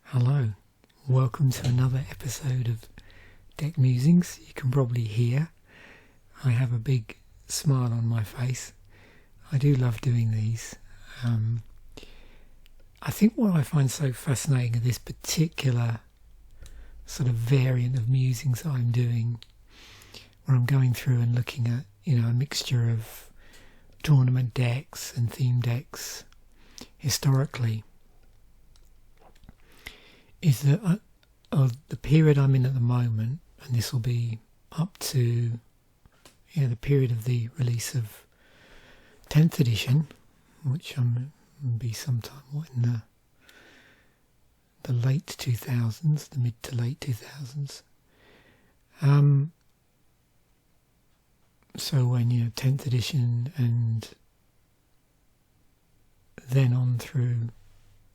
Hello, welcome to another episode of Deck Musings. You can probably hear I have a big smile on my face. I do love doing these. I think what I find so fascinating of this particular sort of variant of musings that I'm doing, where I'm going through and looking at, a mixture of tournament decks and theme decks historically, is that the period I'm in at the moment, and this will be up to the period of the release of 10th edition, which will be sometime in the late 2000s, the mid to late 2000s. So when 10th edition and then on through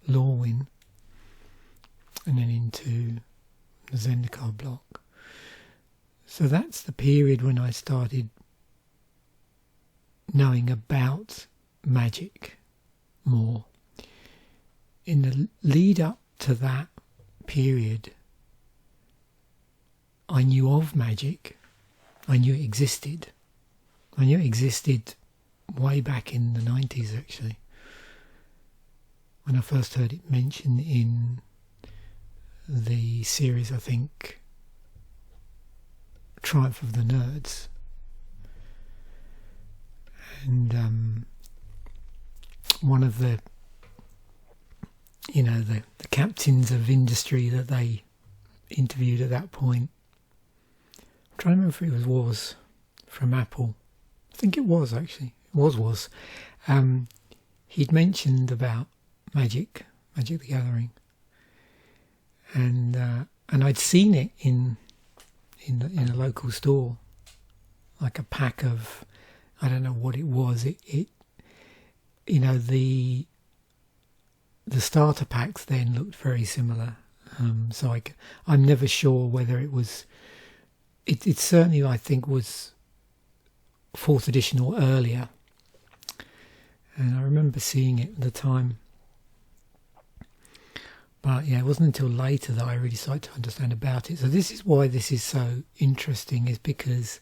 Lorwyn, and then into the Zendikar block. So that's the period when I started knowing about magic more. In the lead up to that period, I knew of magic. I knew it existed. I knew it existed way back in the 90s, actually. When I first heard it mentioned in the series, I think, Triumph of the Nerds. And one of the captains of industry that they interviewed at that point, I'm trying to remember if it was from Apple. I think it was, actually. It was. He'd mentioned about Magic the Gathering. And I'd seen it in a local store, like a pack of, I don't know what it was. The starter packs then looked very similar. So I'm never sure whether it was. It certainly, I think, was 4th edition or earlier. And I remember seeing it at the time. But it wasn't until later that I really started to understand about it. So this is why this is so interesting, is because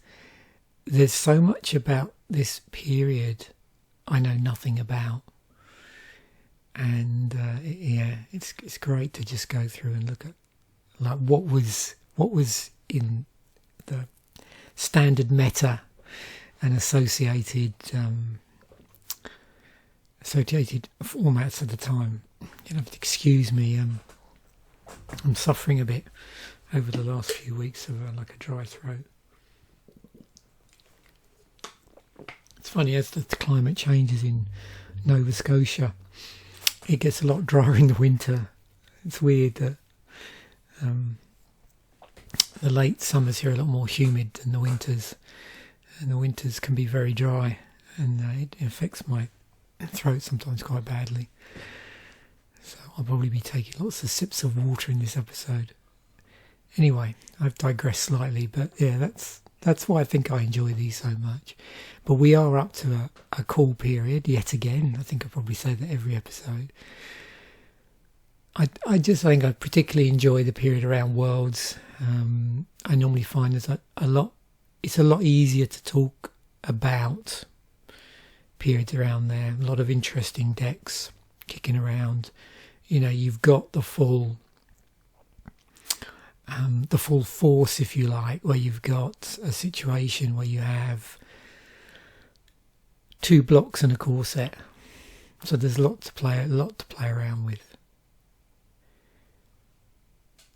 there's so much about this period I know nothing about. And it's great to just go through and look at like what was in the standard meta and associated formats at the time. You have to excuse me. I'm suffering a bit over the last few weeks of like a dry throat. It's funny, as the climate changes in Nova Scotia, it gets a lot drier in the winter. It's weird that the late summers here are a lot more humid than the winters, and the winters can be very dry, and it affects my throat sometimes quite badly. So I'll probably be taking lots of sips of water in this episode. Anyway, I've digressed slightly, but that's why I think I enjoy these so much. But we are up to a cool period yet again. I think I probably say that every episode. I just think I particularly enjoy the period around Worlds. I normally find it's a lot easier to talk about periods around there. A lot of interesting decks kicking around. You've got the full force, if you like, where you've got a situation where you have 2 blocks and a core set. So there's a lot to play around with.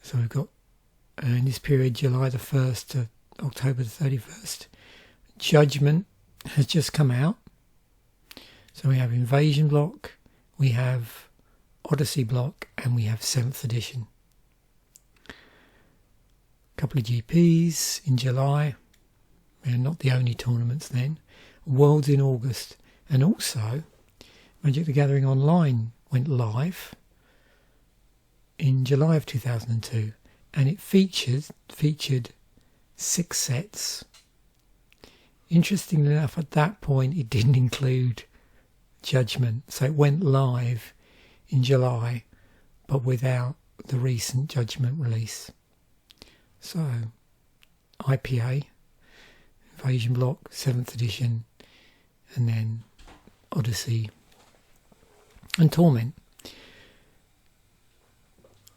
So we've got in this period, July the 1st to October the 31st, Judgment has just come out. So we have Invasion block, we have Odyssey block, and we have 7th edition. A couple of GPs in July. They're not the only tournaments then. Worlds in August. And also, Magic the Gathering Online went live in July of 2002. And it featured 6 sets. Interestingly enough, at that point, it didn't include Judgment. So it went live in July, but without the recent Judgment release. So, IPA, Invasion Block, 7th edition, and then Odyssey and Torment.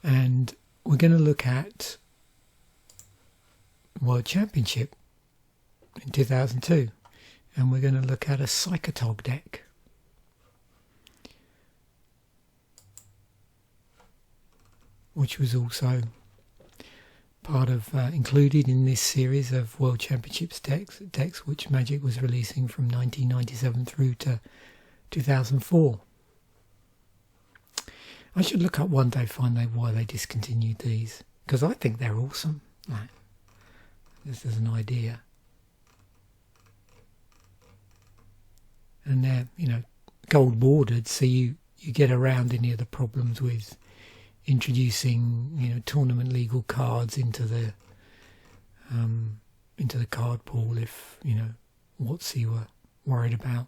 And we're going to look at World Championship in 2002, and we're going to look at a Psychatog deck. Which was also part of, included in this series of World Championships decks which Magic was releasing from 1997 through to 2004. I should look up one day, find out why they discontinued these, because I think they're awesome. Right. This is an idea. And they're, you know, gold bordered, so you get around any of the problems with introducing, you know, tournament legal cards into the card pool if, you know, WotC were worried about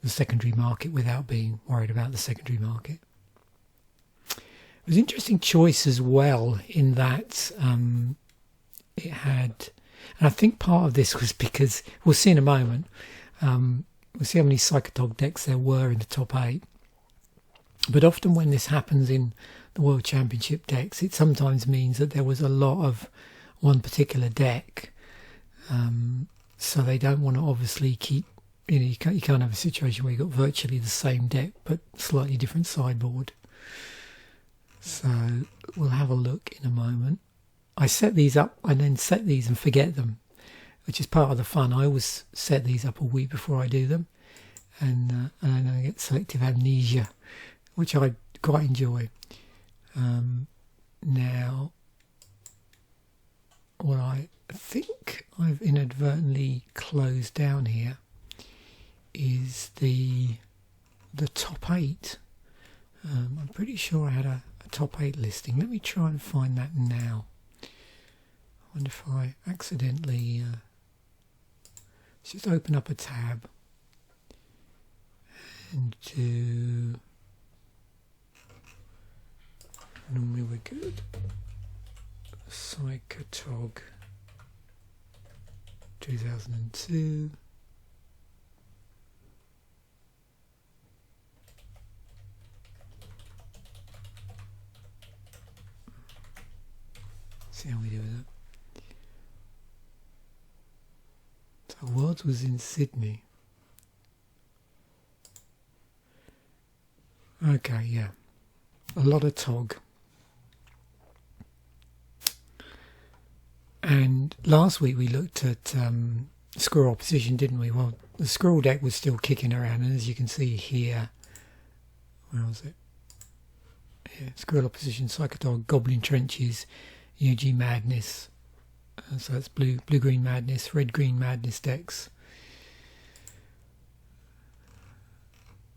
the secondary market without being worried about the secondary market. It was an interesting choice as well in that it had, and I think part of this was because, we'll see in a moment, we'll see how many Psychatog decks there were in the top 8. But often when this happens in the World Championship decks, it sometimes means that there was a lot of one particular deck. So they don't want to obviously keep, you know, you can't have a situation where you've got virtually the same deck but slightly different sideboard. So we'll have a look in a moment. I set these up and then set these and forget them, which is part of the fun. I always set these up a week before I do them, and I get selective amnesia, which I quite enjoy. Now, what I think I've inadvertently closed down here is the top 8. I'm pretty sure I had a top 8 listing. Let me try and find that now. I wonder if I accidentally let's just open up a tab and do, normally we're good, Psychatog 2002. See how we do with that. So Worlds was in Sydney. Okay, yeah. A lot of Tog. And last week we looked at Squirrel Opposition, didn't we? Well, the Squirrel deck was still kicking around, and as you can see here, where was it? Yeah, Squirrel Opposition, Psychatog, Goblin Trenches, UG Madness. So it's blue-green Madness, red-green Madness decks.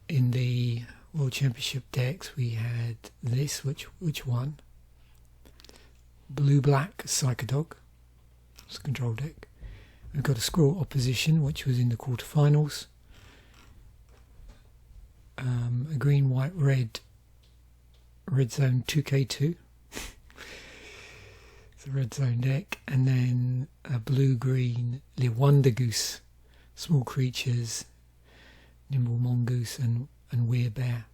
In the World Championship decks we had this, which one? Blue-black Psychatog. It's a control deck. We've got a Squirrel Opposition, which was in the quarterfinals. A green, white, red zone 2K2. It's a red zone deck. And then a blue-green Wonder Goose, small creatures, Nimble Mongoose and Weirbear.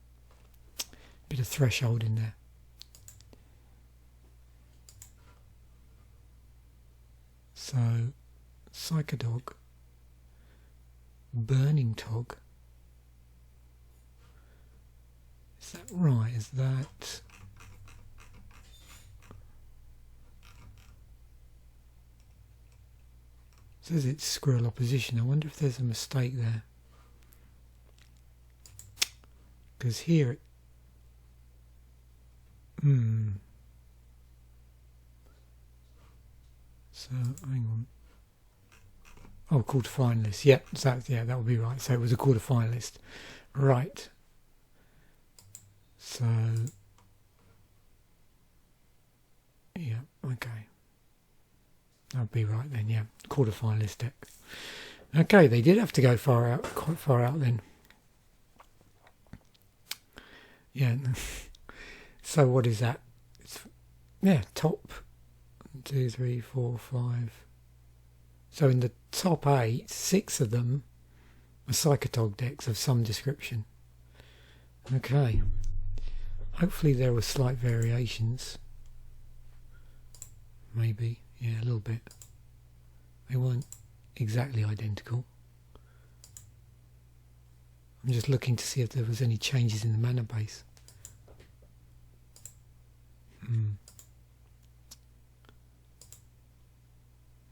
Bit of Threshold in there. So, Psychatog, Burning Tog. Is that right? Is that... It says it's Squirrel Opposition. I wonder if there's a mistake there. Because here it... So, hang on. Oh, quarter-finalist. Yeah, that would be right. So it was a quarter-finalist. Right. So... Yeah, okay. That would be right then, yeah. Quarter-finalist deck. Okay, they did have to go far out, quite far out then. Yeah. So what is that? yeah, top 1, 2, 3, 4, 5. So in the top 8, 6 of them are Psychatog decks of some description. Okay. Hopefully there were slight variations. Maybe, yeah, a little bit. They weren't exactly identical. I'm just looking to see if there was any changes in the mana base.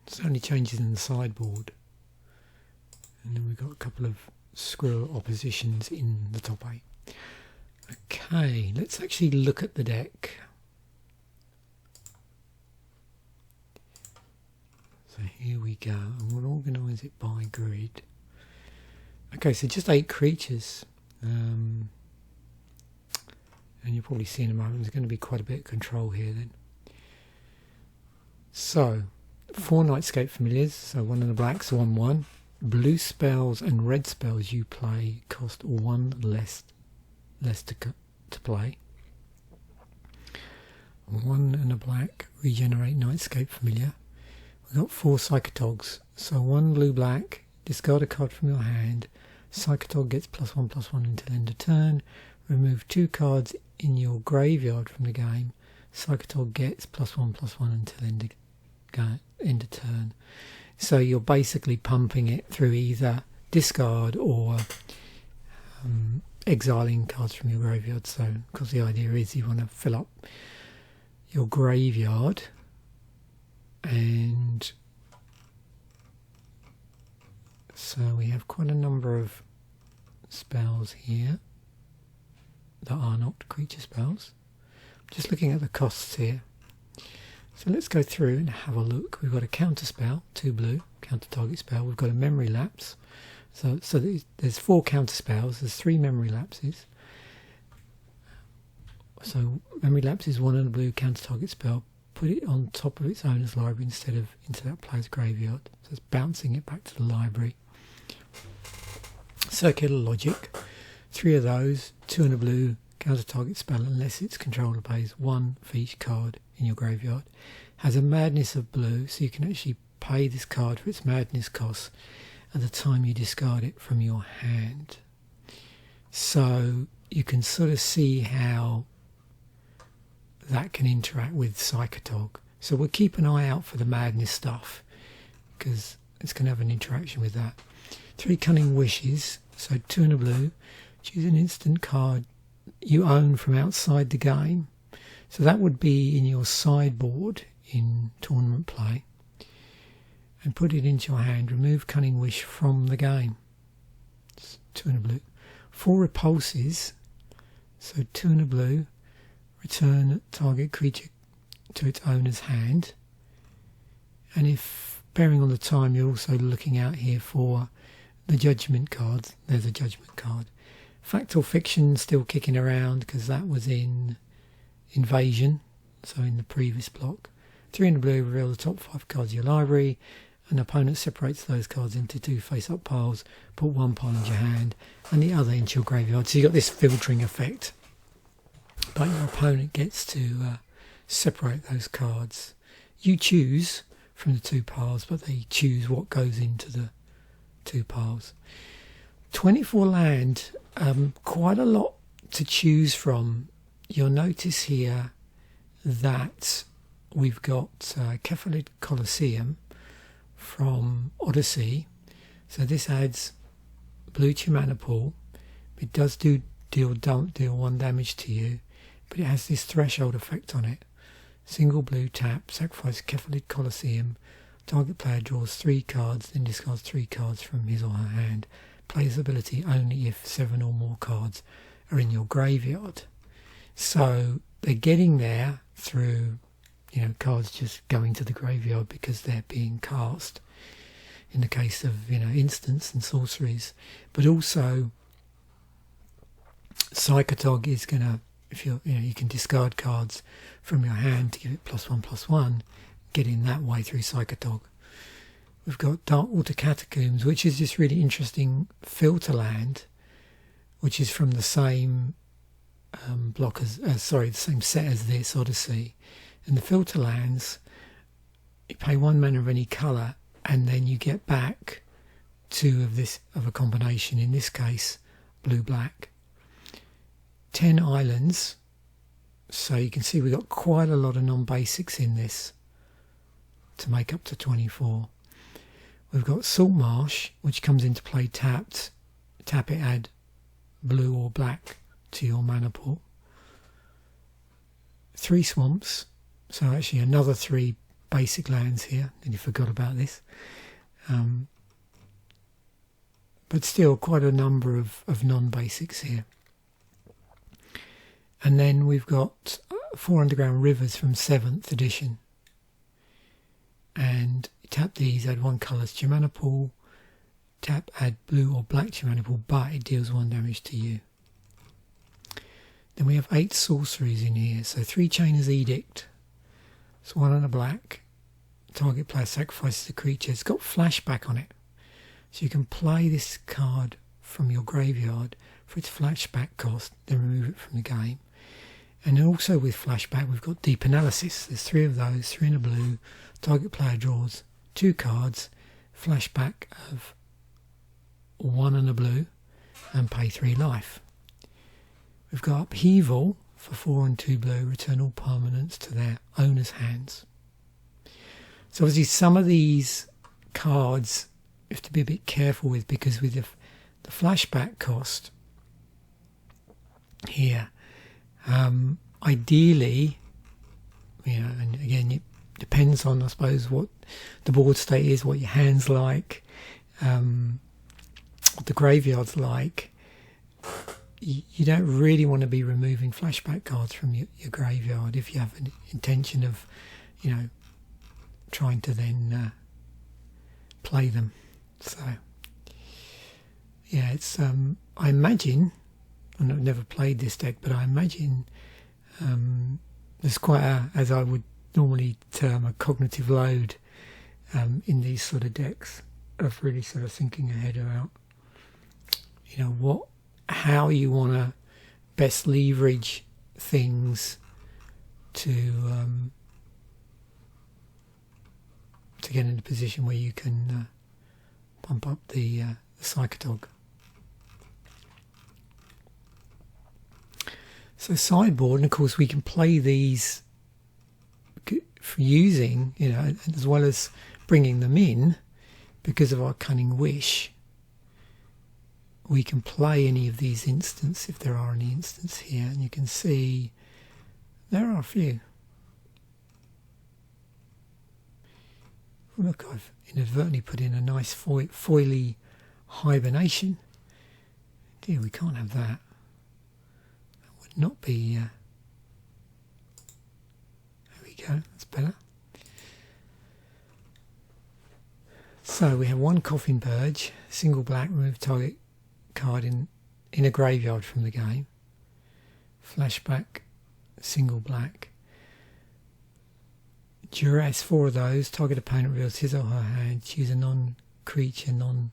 There's only changes in the sideboard. And then we've got a couple of squirrel oppositions in the top 8. Okay, let's actually look at the deck. So here we go, and we'll organise it by grid. Okay, so just 8 creatures. And you'll probably see in a moment there's going to be quite a bit of control here then. So, 4 Nightscape Familiars, so 1 in the blacks, 1/1. Blue spells and red spells you play cost 1 less to play. 1 and a black, regenerate Nightscape Familiar. We've got 4 Psychatogs, so 1 blue-black, discard a card from your hand. Psychatog gets +1/+1 until end of turn. Remove 2 cards in your graveyard from the game. Psychatog gets +1/+1 until end of turn. So you're basically pumping it through either discard or exiling cards from your graveyard. So, because the idea is you want to fill up your graveyard, and so we have quite a number of spells here that are not creature spells. Just looking at the costs here. So let's go through and have a look. We've got a Counterspell, 2 blue, counter target spell. We've got a Memory Lapse. So there's 4 Counterspells. There's 3 Memory Lapses. So Memory Lapse is 1 and a blue counter target spell. Put it on top of its owner's library instead of into that player's graveyard. So it's bouncing it back to the library. Circular Logic. 3 of those, 2 and a blue counter target spell unless its controller plays 1 for each card in your graveyard. Has a Madness of blue, so you can actually pay this card for its madness costs at the time you discard it from your hand. So you can sort of see how that can interact with Psychatog. So we'll keep an eye out for the madness stuff because it's going to have an interaction with that. 3 Cunning Wishes, so 2 and a blue. Choose an instant card you own from outside the game. So that would be in your sideboard in tournament play. And put it into your hand. Remove Cunning Wish from the game. It's 2 and a blue. 4 Repulses, so 2 and a blue. Return target creature to its owner's hand. And if, bearing on the time, you're also looking out here for the Judgment card. There's a Judgment card. Fact or Fiction still kicking around because that was in Invasion, so in the previous block. 3 in the blue, reveal the top 5 cards of your library. An opponent separates those cards into 2 face-up piles. Put 1 pile into your hand and the other into your graveyard. So you've got this filtering effect. But your opponent gets to separate those cards. You choose from the 2 piles, but they choose what goes into the 2 piles. 24 land, quite a lot to choose from. You'll notice here that we've got Cephalid Coliseum from Odyssey. So this adds blue to your mana pool. It does deal 1 damage to you, but it has this threshold effect on it. Single blue tap, sacrifice Cephalid Coliseum. Target player draws 3 cards, then discards 3 cards from his or her hand. Plays ability only if 7 or more cards are in your graveyard. So they're getting there through, cards just going to the graveyard because they're being cast. In the case of, instants and sorceries, but also Psychatog is gonna, if you can discard cards from your hand to give it +1/+1, get in that way through Psychatog. We've got Darkwater Catacombs, which is this really interesting filter land, which is from the same block the same set as this Odyssey. And the filter lands, you pay 1 mana of any colour, and then you get back 2 of a combination, in this case blue-black. 10 islands, so you can see we've got quite a lot of non-basics in this to make up to 24. We've got Salt Marsh, which comes into play tapped. Tap it, add blue or black to your mana pool. 3 swamps, so actually another 3 basic lands here, and you forgot about this. But still quite a number of non-basics here. And then we've got 4 underground rivers from 7th edition. And you tap these, add 1 colour to your mana pool. Tap, add blue or black to your mana pool, but it deals 1 damage to you. Then we have 8 sorceries in here. So 3 Chainer's Edict. It's 1 and a black. Target player sacrifices a creature. It's got flashback on it. So you can play this card from your graveyard for its flashback cost, then remove it from the game. And then also with flashback, we've got Deep Analysis. There's 3 of those, 3 in a blue. Target player draws 2 cards, flashback of 1 and a blue, and pay 3 life. We've got Upheaval for 4 and 2 blue, return all permanents to their owner's hands. So obviously some of these cards you have to be a bit careful with, because with the flashback cost here, ideally, and again it depends on, I suppose, what the board state is, what your hand's like, what the graveyard's like. You don't really want to be removing flashback cards from your graveyard if you have an intention of, trying to then play them. So yeah, it's I imagine, and I've never played this deck, but I imagine there's quite a, as I would normally term, a cognitive load in these sort of decks of really sort of thinking ahead about how you want to best leverage things to get in a position where you can pump up the Psychatog. So sideboard, and of course we can play these for using, as well as bringing them in, because of our Cunning Wish. We can play any of these instants, if there are any instants here, and you can see there are a few. Look, I've inadvertently put in a nice foily Hibernation. Dear, we can't have that. That would not be... there we go, that's better. So we have 1 Coffin Purge, single black, remove target card in a graveyard from the game. Flashback, single black. Duress, 4 of those. Target opponent reveals his or her hand. Choose a non-creature, non-land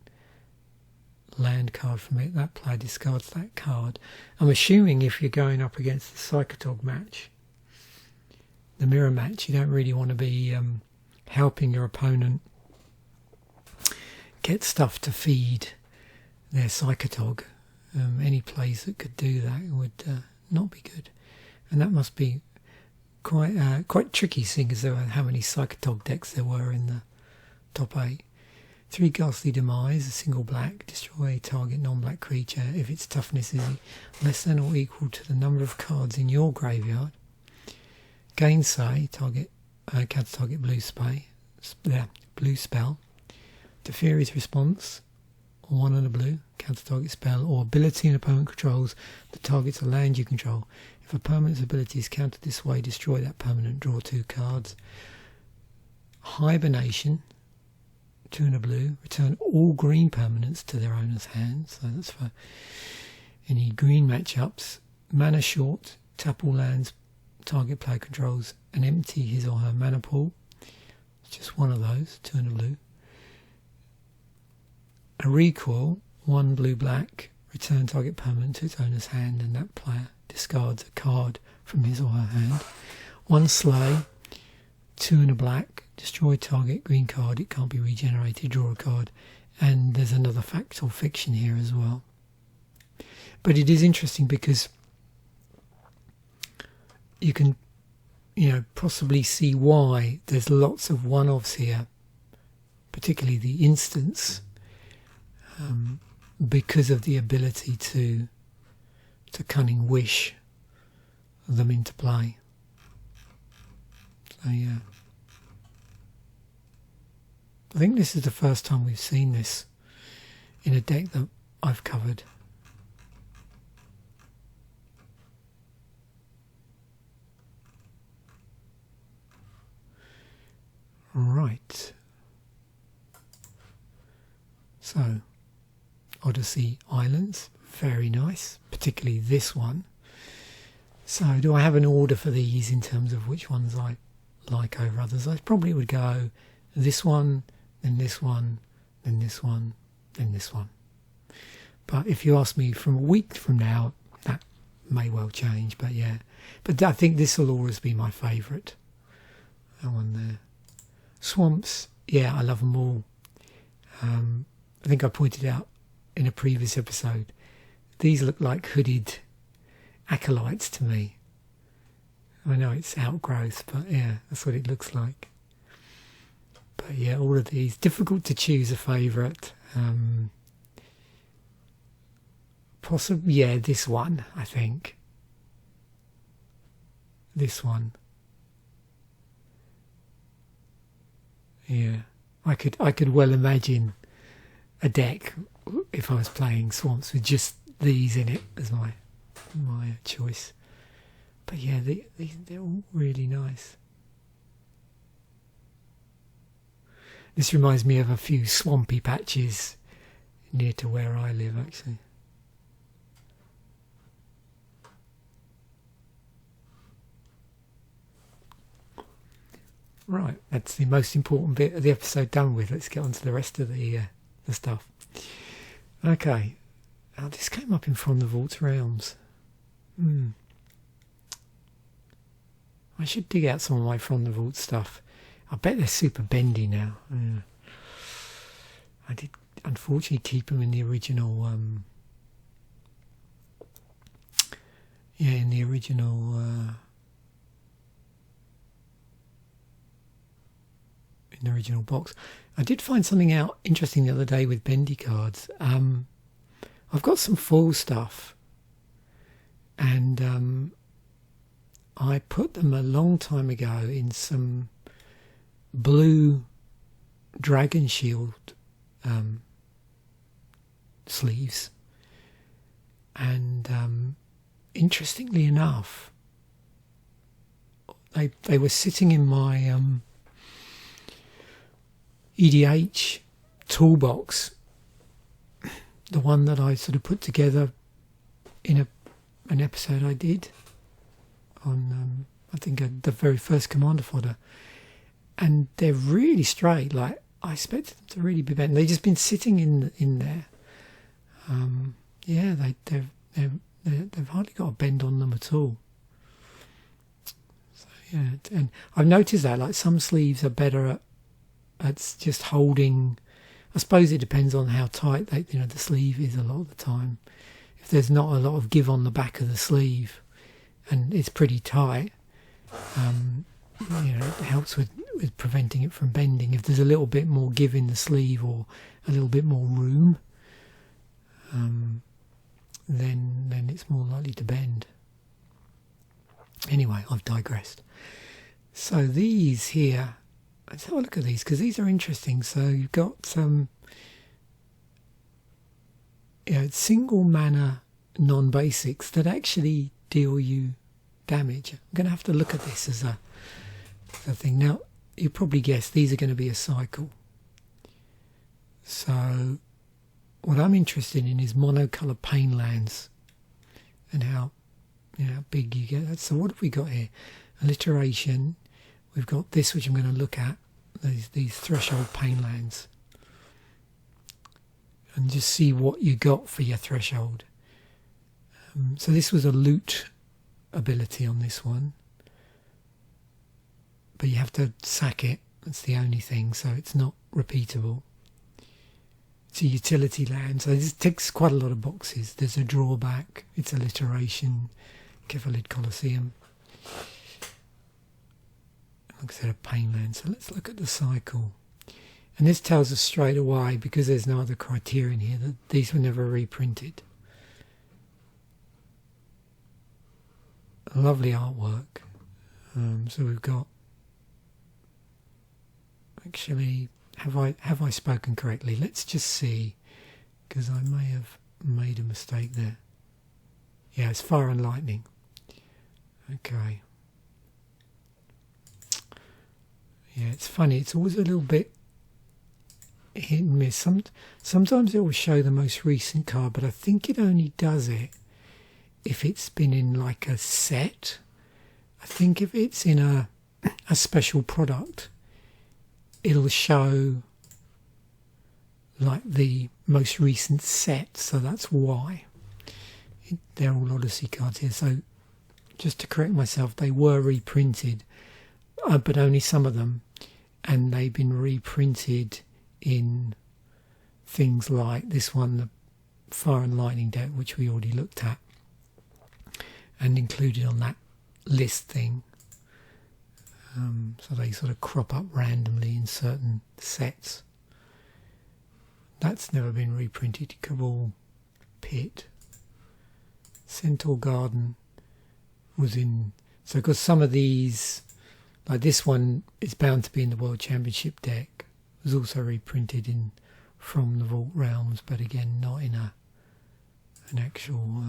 card from it. That player discards that card. I'm assuming if you're going up against the Psychatog match, the mirror match, you don't really want to be helping your opponent get stuff to feed their Psychatog. Any plays that could do that would not be good, and that must be quite tricky, seeing as there were how many Psychatog decks there were in the top 8. 3 Ghastly Demise, a single black, destroy a target non-black creature if its toughness is less than or equal to the number of cards in your graveyard. Gainsay, counter target blue spell. Teferi's response, 1 and a blue, counter target spell, or ability an opponent controls that targets a land you control. If a permanent's ability is countered this way, destroy that permanent, draw 2 cards. Hibernation, 2 and a blue, return all green permanents to their owner's hands. So that's for any green matchups. Mana short, tap all lands target player controls and empty his or her mana pool. It's just 1 of those, 2 and a blue. A recoil, 1 blue black, return target permanent to its owner's hand, and that player discards a card from his or her hand. 1 slay, 2 and a black, destroy target green card, it can't be regenerated, draw a card, and there's another fact or fiction here as well. But it is interesting because you can, possibly see why there's lots of one-offs here, particularly the instance, because of the ability to Cunning Wish them into play. So yeah, I think this is the first time we've seen this in a deck that I've covered. Right. So, Odyssey Islands, very nice, particularly this one. So, do I have an order for these in terms of which ones I like over others? I probably would go this one, then this one, then this one, then this one. But if you ask me from a week from now, that may well change, but yeah. But I think this will always be my favourite. That one there. Swamps, yeah, I love them all. I think I pointed out in a previous episode, these look like hooded acolytes to me. I know it's outgrowth, but yeah, that's what it looks like. But yeah, all of these, difficult to choose a favourite. Possibly, yeah, this one, I think. This one. Yeah, I could well imagine a deck if I was playing Swamps with just these in it as my choice. But yeah, they're all really nice. This reminds me of a few swampy patches near to where I live, actually. Right, that's the most important bit of the episode done with. Let's get on to the rest of the stuff. Okay, now this came up in From the Vault's Realms. I should dig out some of my From the Vault stuff. I bet they're super bendy now. Yeah. I did unfortunately keep them in the original. In the original box. I did find something out interesting the other day with bendy cards. I've got some foil stuff, and I put them a long time ago in some blue Dragon Shield sleeves, and interestingly enough, they were sitting in my EDH toolbox, the one that I sort of put together in an episode I did on I think the very first Commander fodder, and they're really straight. Like I expected them to really be bent. They've just been sitting in there. Yeah, they've hardly got a bend on them at all. So yeah, and I've noticed that like some sleeves are better at just holding. I suppose it depends on how tight the sleeve is a lot of the time. If there's not a lot of give on the back of the sleeve and it's pretty tight, it helps with preventing it from bending. If there's a little bit more give in the sleeve or a little bit more room, then it's more likely to bend. Anyway, I've digressed. So these here, let's have a look at these because these are interesting. So you've got single mana non-basics that actually deal you damage. I'm going to have to look at this as a thing. Now, you probably guessed these are going to be a cycle. So what I'm interested in is monocolour pain lands and how big you get that. So what have we got here? Alliteration. We've got this, which I'm going to look at, these threshold pain lands, and just see what you got for your threshold. So this was a loot ability on this one, but you have to sack it. That's the only thing, so it's not repeatable. It's a utility land, so this ticks quite a lot of boxes. There's a drawback, it's alliteration, Cephalid Coliseum. Like I said, a pain land. So let's look at the cycle. And this tells us straight away, because there's no other criterion here, that these were never reprinted. Lovely artwork. So we've got, actually, have I spoken correctly? Let's just see, because I may have made a mistake there. Yeah, it's Fire and Lightning. Okay. Yeah, it's funny. It's always a little bit hit and miss. Sometimes it will show the most recent card, but I think it only does it if it's been in like a set. I think if it's in a special product, it'll show like the most recent set, so that's why. They're all Odyssey cards here, so just to correct myself, they were reprinted, but only some of them, and they've been reprinted in things like this one, the Fire and Lightning deck, which we already looked at, and included on that list thing. So they sort of crop up randomly in certain sets. That's never been reprinted. Cabal Pit. Centaur Garden was in... So because some of these, like this one, is bound to be in the World Championship deck. It was also reprinted in From the Vault Realms, but again not in an actual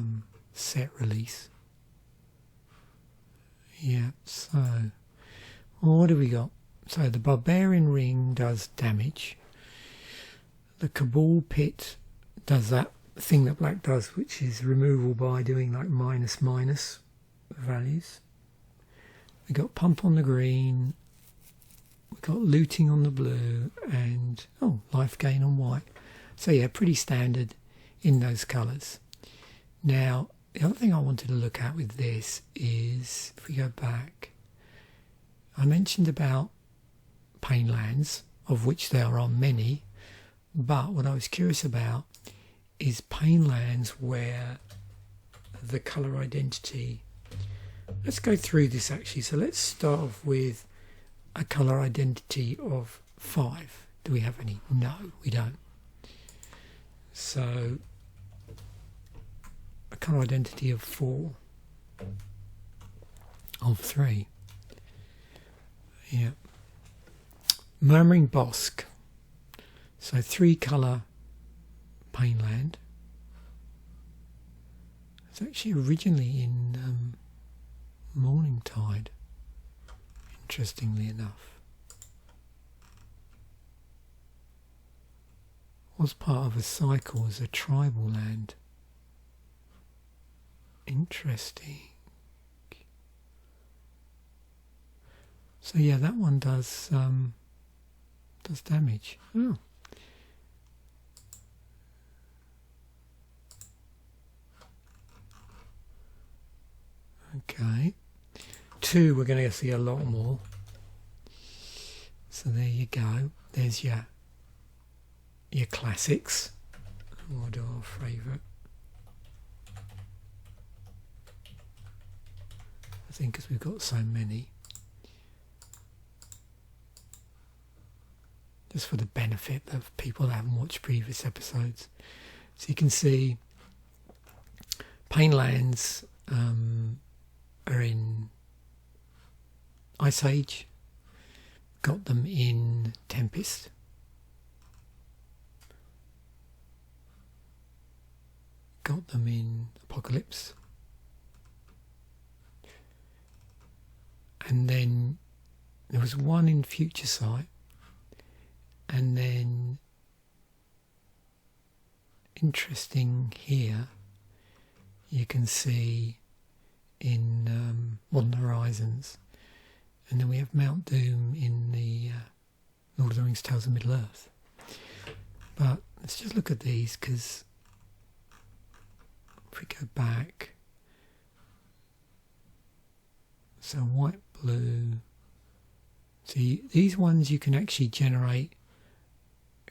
set release. Yeah, so... Well, what do we got? So the Barbarian Ring does damage. The Cabal Pit does that thing that black does, which is removal by doing like minus values. We got Pump on the green. We got Looting on the blue, and life gain on white. So yeah, pretty standard in those colours. Now, the other thing I wanted to look at with this is, if we go back, I mentioned about pain lands, of which there are many, but what I was curious about is pain lands where the colour identity... Let's go through this actually. So let's start off with a colour identity of 5. Do we have any? No, we don't. So a colour identity of 4, of 3. Yeah. Murmuring Bosque. So 3 colour pain land. It's actually originally in Morning Tide, interestingly enough. Was part of a cycle as a tribal land. Interesting. So yeah, that one does damage. Oh. Okay. 2, we're going to see a lot more. So there you go. There's your classics. We'll do our favourite. I think because we've got so many. Just for the benefit of people that haven't watched previous episodes. So you can see pain lands are in Ice Age, got them in Tempest, got them in Apocalypse, and then there was one in Future Sight, and then interesting here you can see in Modern Horizons, and then we have Mount Doom in the Lord of the Rings Tales of Middle-earth. But let's just look at these, because if we go back, so white, blue, So these ones you can actually generate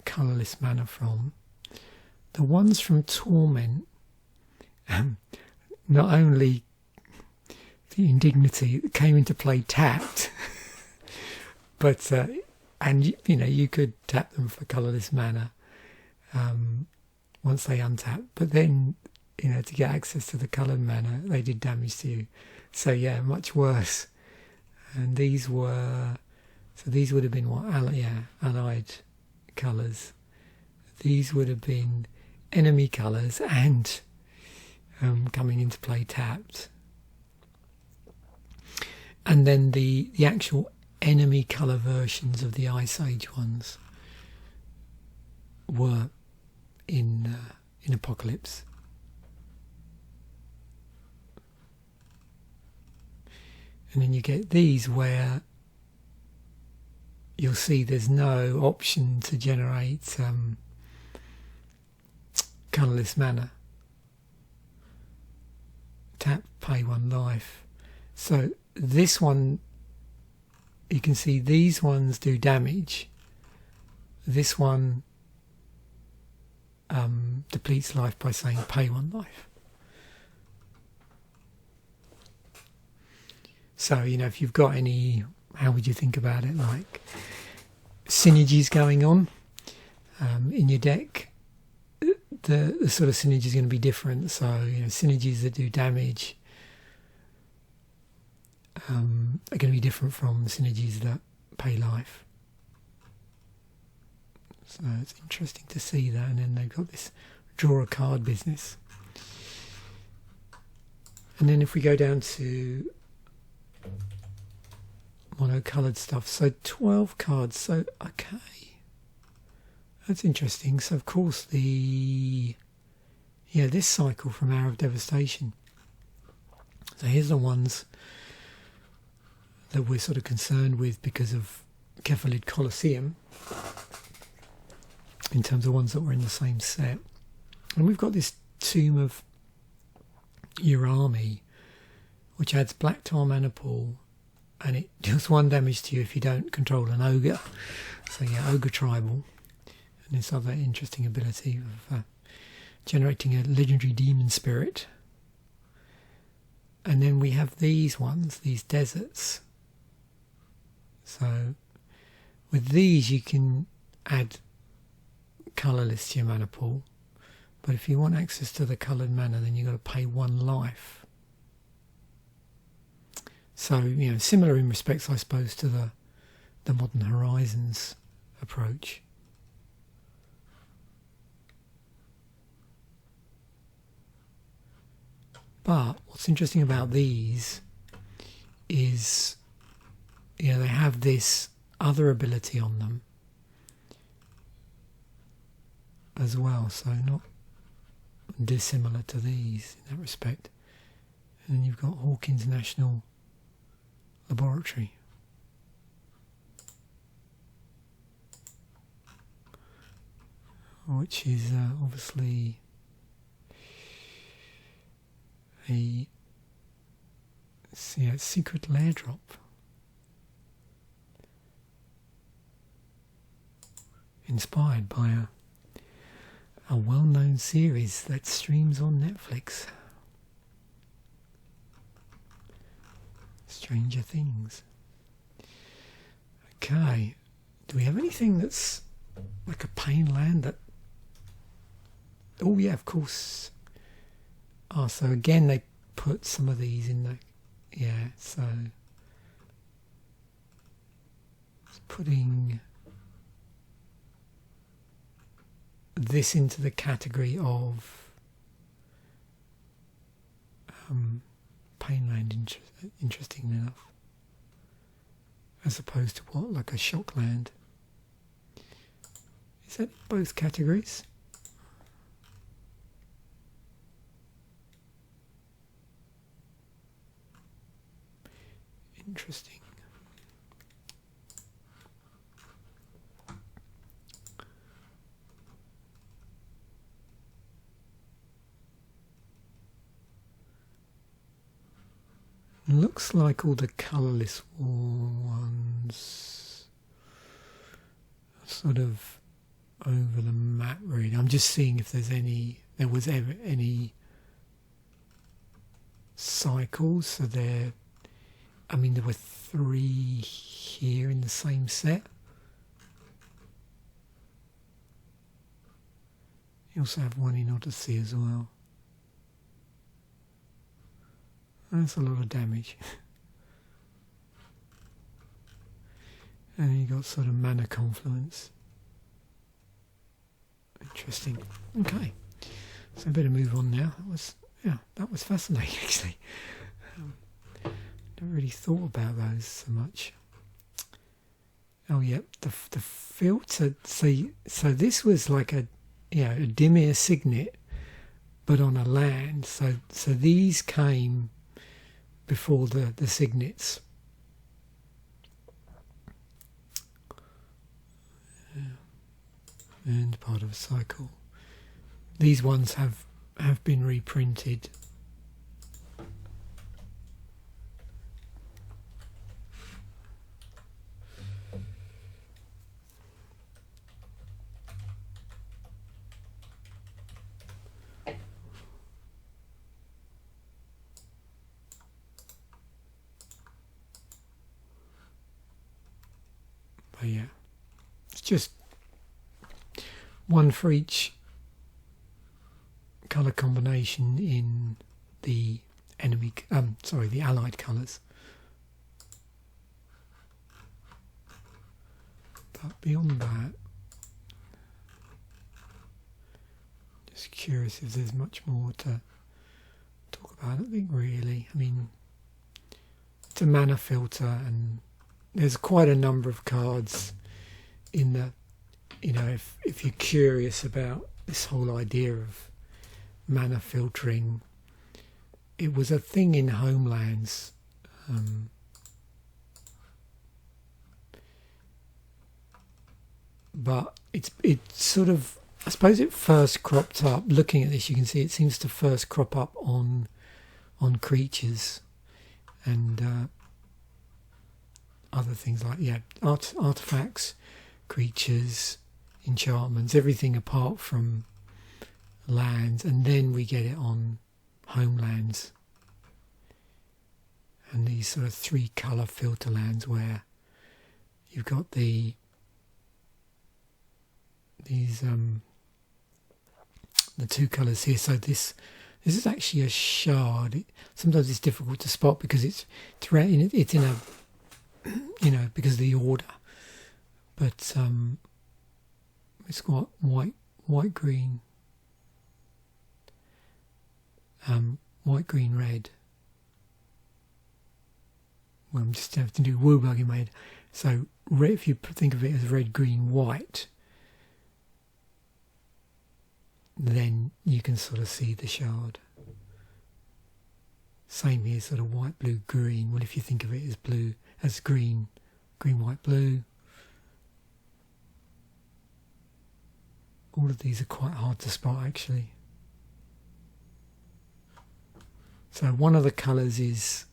colourless mana from. The ones from Torment, not only the indignity that came into play tapped, but and you know, you could tap them for colourless mana once they untap, but then, you know, to get access to the coloured mana, they did damage to you. So yeah, much worse. And these were, so these would have been what, allied colours. These would have been enemy colours and coming into play tapped. And then the actual enemy colour versions of the Ice Age ones were in Apocalypse. And then you get these where you'll see there's no option to generate colourless mana. Tap, pay 1 life. So this one, you can see these ones do damage. This one depletes life by saying pay 1 life. So, you know, if you've got any, how would you think about it, like synergies going on in your deck, the sort of synergy is going to be different. So, you know, synergies that do damage are going to be different from synergies that pay life. So it's interesting to see that. And then they've got this draw a card business. And then if we go down to mono-coloured stuff, so 12 cards. So okay, that's interesting. So of course this cycle from Hour of Devastation. So here's the ones that we're sort of concerned with because of Cephalid Coliseum, in terms of ones that were in the same set. And we've got this Tomb of Urami, which adds black tar mana pool, and it deals 1 damage to you if you don't control an ogre. So yeah, ogre tribal, and this other interesting ability of generating a legendary demon spirit. And then we have these ones, these deserts. So with these you can add colourless to your mana pool, but if you want access to the coloured mana, then you've got to pay 1 life. So, you know, similar in respects, I suppose, to the Modern Horizons approach. But what's interesting about these is, you know, they have this other ability on them as well, so not dissimilar to these in that respect. And then you've got Hawkins National Laboratory, which is obviously a secret lair drop. Inspired by a well-known series that streams on Netflix. Stranger Things. Okay, do we have anything that's like a pain land that... Oh yeah, of course. Oh, so again they put some of these in the... Yeah, so... It's putting this into the category of Painland, interestingly enough, as opposed to what, like a Shockland. Is that in both categories? Interesting. Looks like all the colourless ones sort of over the map really. I'm just seeing if there was ever any cycles. So there were 3 here in the same set. You also have 1 in Odyssey as well. That's a lot of damage. And you got sort of mana confluence. Interesting. Okay, so I better move on now. That was fascinating actually. Never really thought about those so much. Oh yeah, the filter. So this was like a Dimir Signet, but on a land. So these came before the Signets. And part of a cycle. These ones have been reprinted. But yeah, it's just 1 for each colour combination in the the allied colours. But beyond that, just curious if there's much more to talk about. I don't think really. I mean, it's a mana filter, and there's quite a number of cards in the. If you're curious about this whole idea of mana filtering, it was a thing in Homelands. But it's sort of, I suppose it first cropped up. Looking at this, you can see it seems to first crop up on creatures and other things like artifacts, creatures, enchantments, everything apart from lands, and then we get it on Homelands and these sort of 3 colour filter lands where you've got these the 2 colours here. So this is actually a shard. Sometimes it's difficult to spot because it's in a because of the order, but it's got white, green, green, red. Well, I'm just having to do woobug in my head. So if you think of it as red, green, white, then you can sort of see the shard. Same here, sort of white, blue, green. Well, if you think of it as blue, as green, white, blue. All of these are quite hard to spot actually. So one of the colours is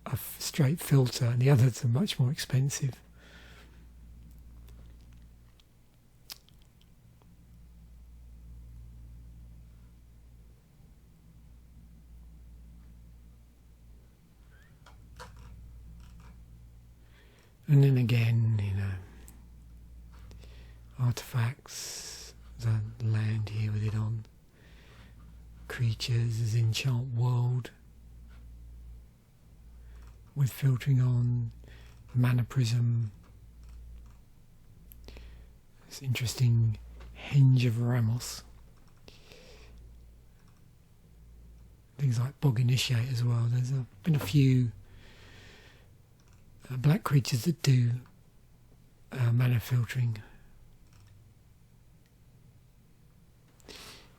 a straight filter and the others are much more expensive. And then again, artifacts, the land here with it on. Creatures is Enchant World with filtering on. Mana Prism. It's interesting. Henge of Ramos. Things like Bog Initiate as well. There's been a few black creatures that do mana filtering.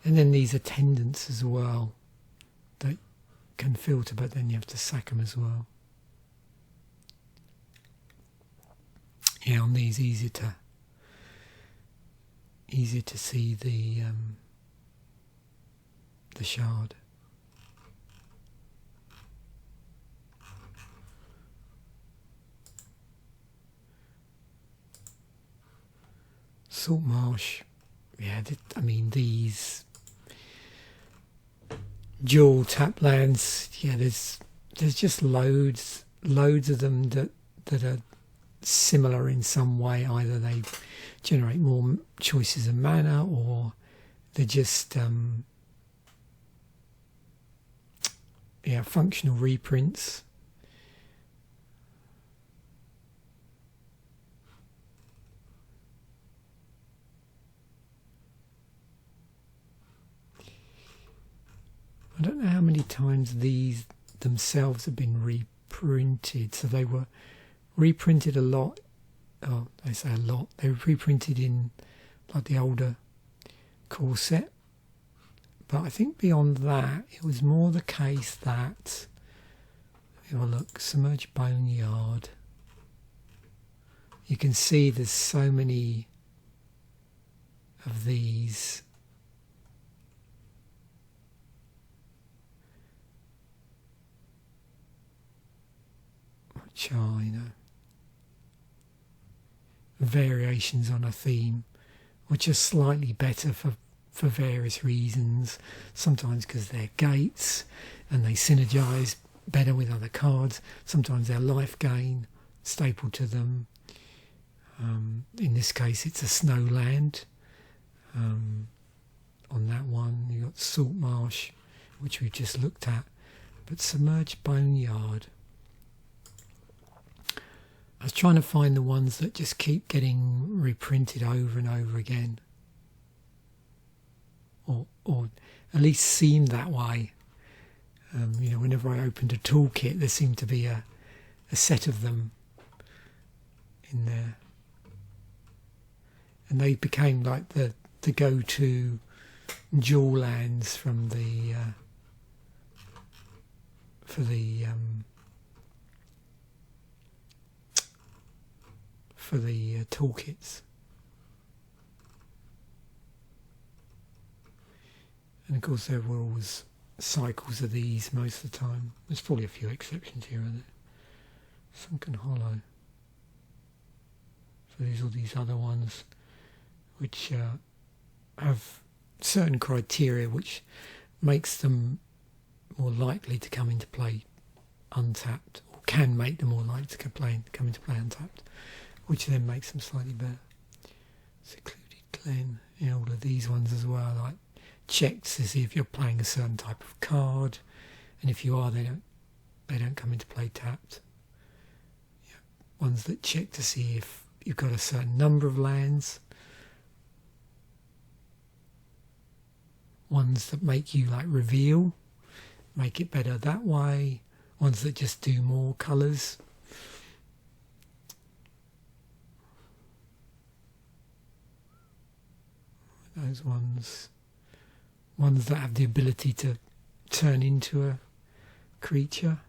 And then these attendants as well that can filter, but then you have to sack them as well. Yeah, on these easier to see the shard. Salt Marsh. Yeah, I mean, these dual tap lands, yeah, there's just loads of them that are similar in some way. Either they generate more choices of mana, or they're just functional reprints. I don't know how many times these themselves have been reprinted. So they were reprinted a lot. Oh, I say a lot. They were reprinted in like the older core set. But I think beyond that, it was more the case that, have a look, Submerged Boneyard. You can see there's so many of these. Which are, variations on a theme, which are slightly better for various reasons. Sometimes because they're gates and they synergize better with other cards. Sometimes they're life gain staple to them. In this case, it's a snow land. On that one, you got Salt Marsh, which we've just looked at, but Submerged Boneyard. I was trying to find the ones that just keep getting reprinted over and over again, or at least seem that way. Whenever I opened a toolkit, there seemed to be a set of them in there, and they became like the go-to dual lands from for the toolkits. And of course there were always cycles of these most of the time. There's probably a few exceptions here, aren't there? Sunken Hollow. So there's all these other ones which have certain criteria which makes them more likely to come into play untapped, or can make them more likely to come into play untapped, which then makes them slightly better. Secluded Glen, all of these ones as well, like check to see if you're playing a certain type of card, and if you are, they don't come into play tapped. Ones that check to see if you've got a certain number of lands. Ones that make you like reveal, make it better that way. Ones that just do more colours. Those ones that have the ability to turn into a creature.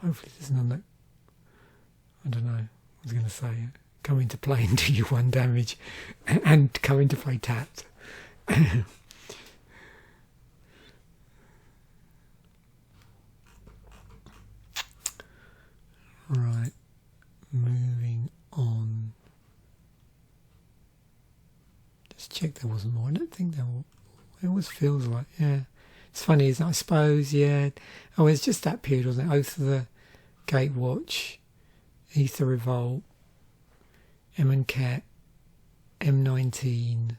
Hopefully there's none that, I don't know, I was going to say, come into play and do you 1 damage and come into play tapped. Right, moving on. Just check there wasn't more. I don't think there were. It always feels like, yeah. It's funny, isn't it? I suppose, yeah. Oh, it's just that period, wasn't it? Oath of the Gatewatch, Ether Revolt, and Cat, M19.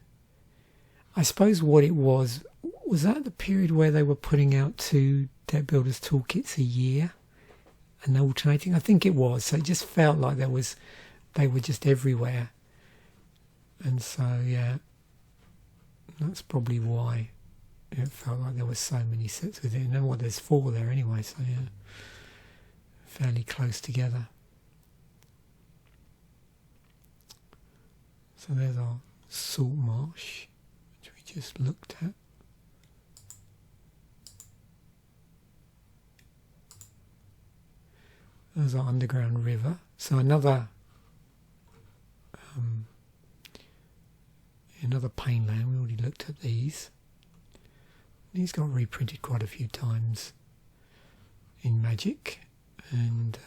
I suppose what it was that the period where they were putting out 2 Deck Builders toolkits a year and alternating? I think it was. So it just felt like they were just everywhere. And so, yeah, that's probably why it felt like there were so many sets with it. And then there's 4 there anyway, so yeah, fairly close together. So there's our Salt Marsh, which we just looked at. There's our Underground River. So another pain land. We already looked at these. He's got reprinted quite a few times in Magic, and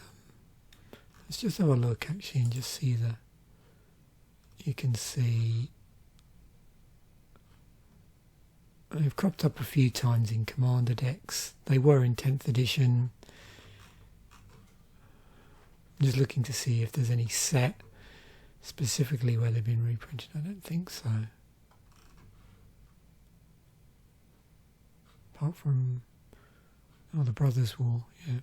let's just have a look actually and just see you can see they've cropped up a few times in Commander decks. They were in 10th edition. I'm just looking to see if there's any set specifically where they've been reprinted. I don't think so. Apart from the Brothers' War, yeah.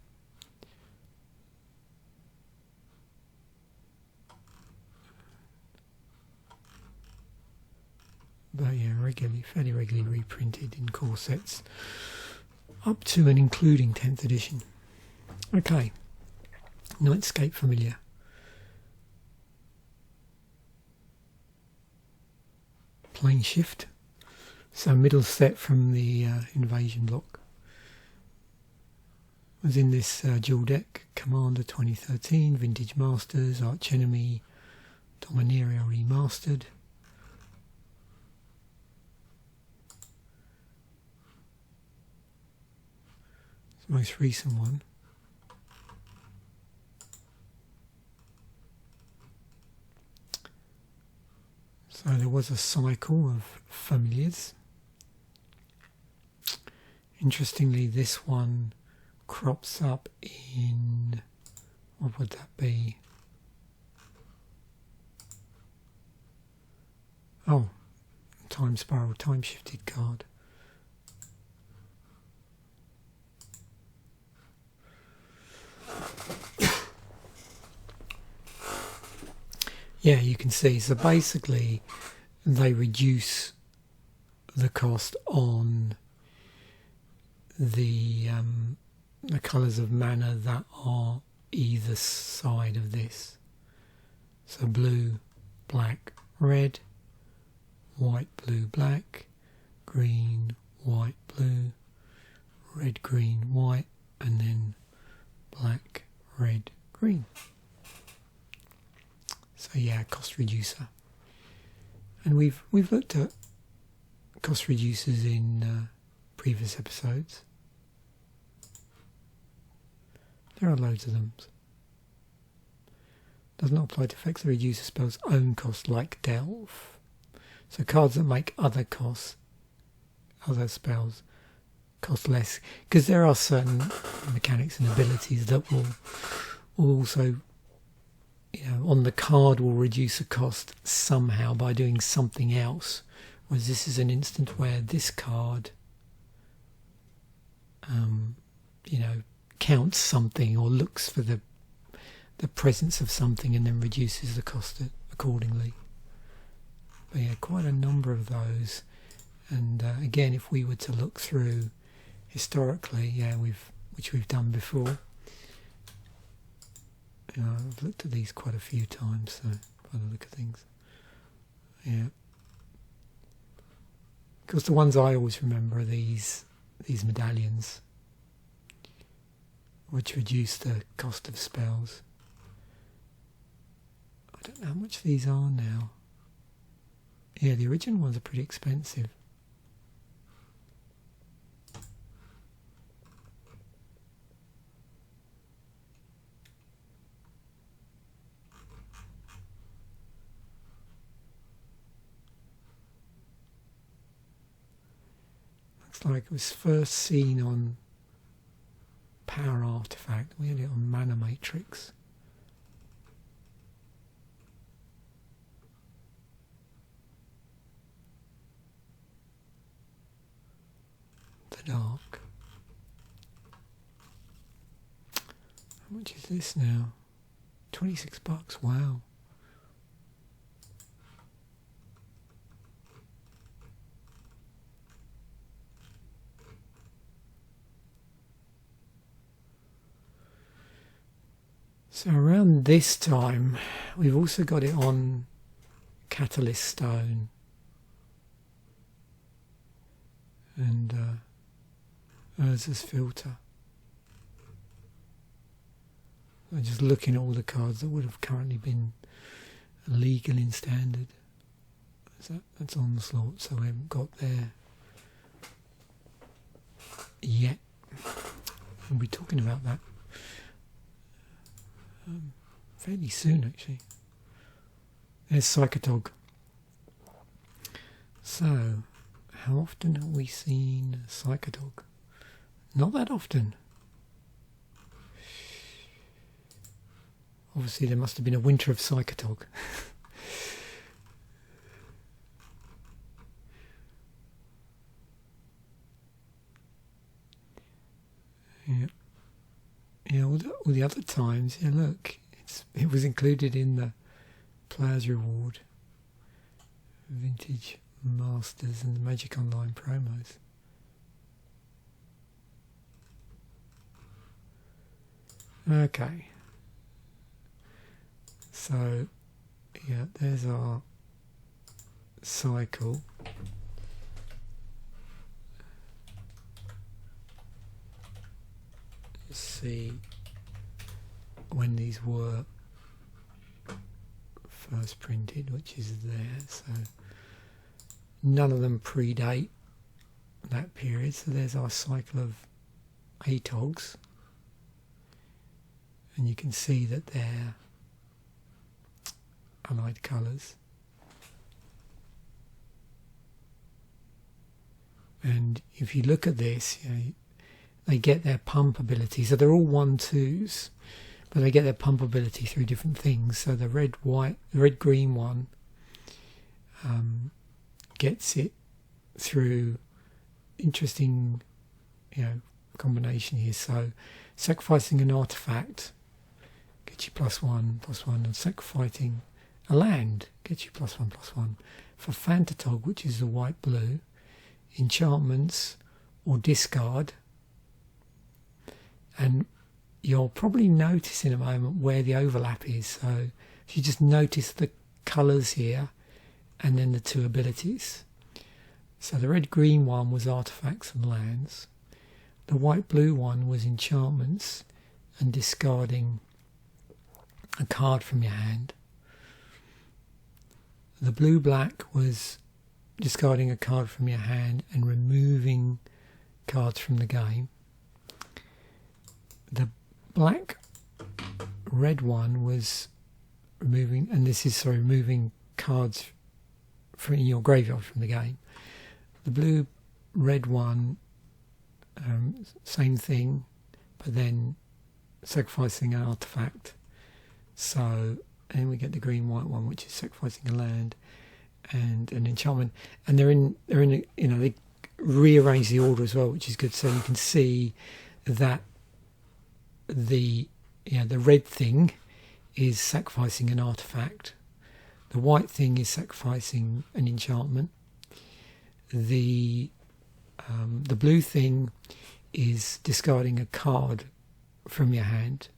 But yeah, fairly regularly reprinted in core sets up to and including 10th edition. Okay, Nightscape Familiar. Plane Shift. So middle set from the invasion block. Was in this dual deck, Commander 2013, Vintage Masters, Arch Enemy, Dominaria Remastered. It's the most recent one. So there was a cycle of familiars. Interestingly, this one crops up in, what would that be? Oh, Time Spiral, Time Shifted card. Yeah, you can see. So basically, they reduce the cost on the colours of mana that are either side of this. So blue, black, red, white, blue, black, green, white, blue, red, green, white, and then black, red, green. So yeah, cost reducer. And we've looked at cost reducers in previous episodes. There are loads of them. Does not apply to effects that reduce a spell's own cost, like Delve. So cards that make other spells cost less, because there are certain mechanics and abilities that will also, on the card will reduce the cost somehow by doing something else. Whereas this is an instance where this card, counts something or looks for the presence of something and then reduces the cost accordingly. But yeah, quite a number of those. And again, if we were to look through historically, which we've done before. I've looked at these quite a few times, so by the look of things. Yeah. Because the ones I always remember are these medallions, which reduce the cost of spells. I don't know how much these are now. Yeah, the original ones are pretty expensive. Looks like it was first seen on Power Artifact. We had it on Mana Matrix. The Dark. How much is this now? $26. Wow. So around this time, we've also got it on Catalyst Stone and Urza's Filter. I'm just looking at all the cards that would have currently been legal in Standard. That's Onslaught, so we haven't got there. yet. We'll be talking about that fairly soon, actually. There's Psychatog. So, how often have we seen Psychatog? Not that often. Obviously, there must have been a winter of Psychatog. Yeah. Yeah, all the other times, yeah, look, it was included in the Player's Reward, Vintage Masters and the Magic Online promos. Okay. So, yeah, there's our cycle. Let's see when these were first printed, which is there. So none of them predate that period. So there's our cycle of Atogs, and you can see that they're allied colours. And if you look at this, you know, they get their pump ability. So they're all 1/2s, but they get their pump ability through different things. So the red-green one gets it through interesting, you know, combination here. So sacrificing an artifact gets you +1/+1, and sacrificing a land gets you +1/+1. For Psychatog, which is the white-blue, enchantments or discard. And you'll probably notice in a moment where the overlap is. So if you just notice the colours here and then the two abilities. So the red-green one was artifacts and lands. The white-blue one was enchantments and discarding a card from your hand. The blue-black was discarding a card from your hand and removing cards from the game. The black-red one was removing, and this is removing cards from your graveyard from the game. The blue-red one, same thing, but then sacrificing an artifact. So, and we get the green-white one, which is sacrificing a land and an enchantment. And they're in you know, they rearrange the order as well, which is good. So you can see that the red thing is sacrificing an artifact. The white thing is sacrificing an enchantment. The blue thing is discarding a card from your hand.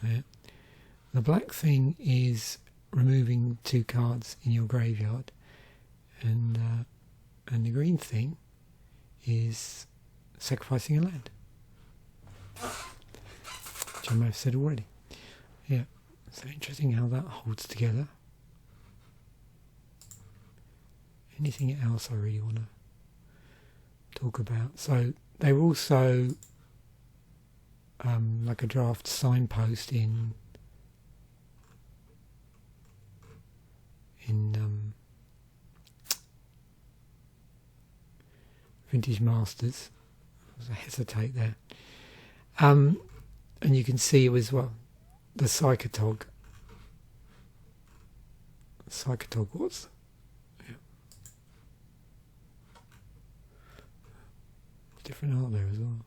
Yeah. The black thing is removing 2 cards in your graveyard, and the green thing is sacrificing a land, which I may have said already. Yeah, so interesting how that holds together. Anything else I really want to talk about? So they were also like a draft signpost in Vintage Masters. I hesitate there. And you can see it was, well, the Psychatog. Psychatog was. Yeah. Different art there as well.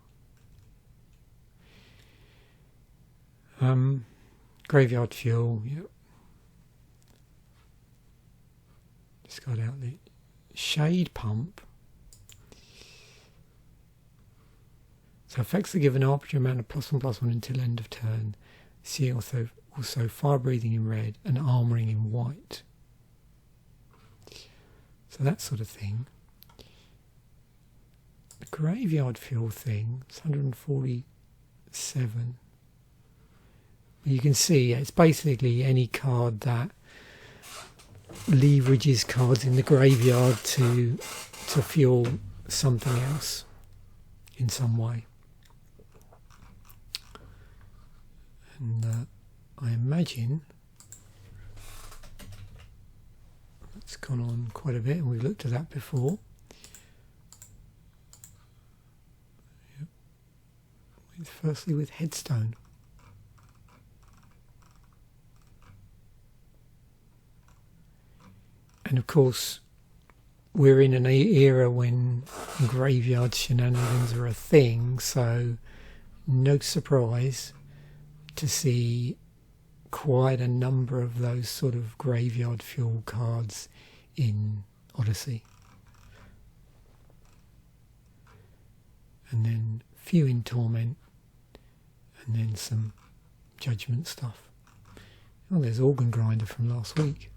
Graveyard Fuel, yep. Discard outlet. Shade Pump. So affects the given arbitrary amount of +1/+1 until end of turn. See also fire breathing in red and armouring in white. So that sort of thing. The Graveyard Fuel thing, it's 147. You can see it's basically any card that leverages cards in the graveyard to fuel something else in some way. And I imagine it's gone on quite a bit, and we've looked at that before. Yep. Firstly with Headstone. And of course, we're in an era when graveyard shenanigans are a thing, so no surprise to see quite a number of those sort of graveyard fuel cards in Odyssey. And then a few in Torment, and then some Judgment stuff. Oh, there's Organ Grinder from last week.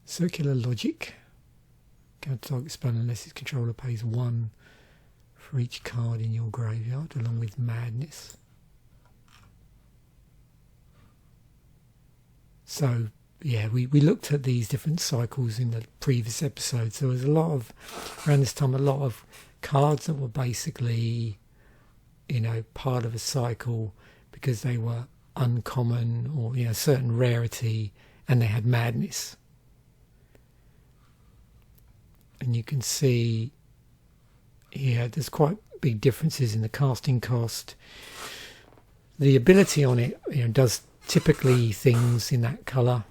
Circular Logic. Can't target spell unless its controller pays 1 for each card in your graveyard, along with Madness. So, yeah, we looked at these different cycles in the previous episodes. There was a lot of, around this time, a lot of cards that were basically, you know, part of a cycle because they were uncommon or, you know, certain rarity, and they had Madness. And you can see here there's quite big differences in the casting cost. The ability on it, you know, does typically things in that colour.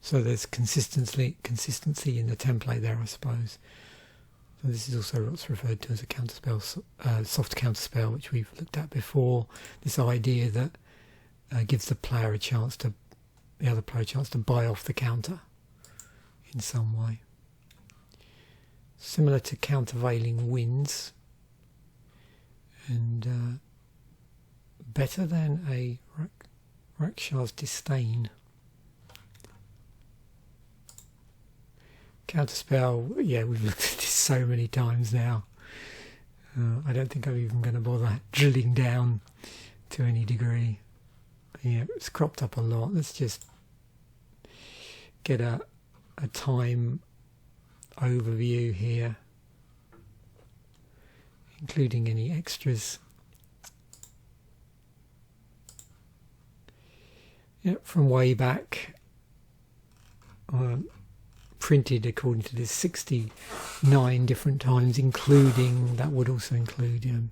So there's consistency in the template there, I suppose. So this is also what's referred to as a counterspell, soft counterspell, which we've looked at before. This idea that gives the player a chance to, the other player a chance to buy off the counter in some way. Similar to Countervailing Winds, and better than a Rakshas's Disdain. Counterspell, yeah, we've looked at this so many times now. I don't think I'm even going to bother drilling down to any degree. Yeah, it's cropped up a lot. Let's just get a time overview here, including any extras. Yeah, from way back, printed according to this 69 different times, including, that would also include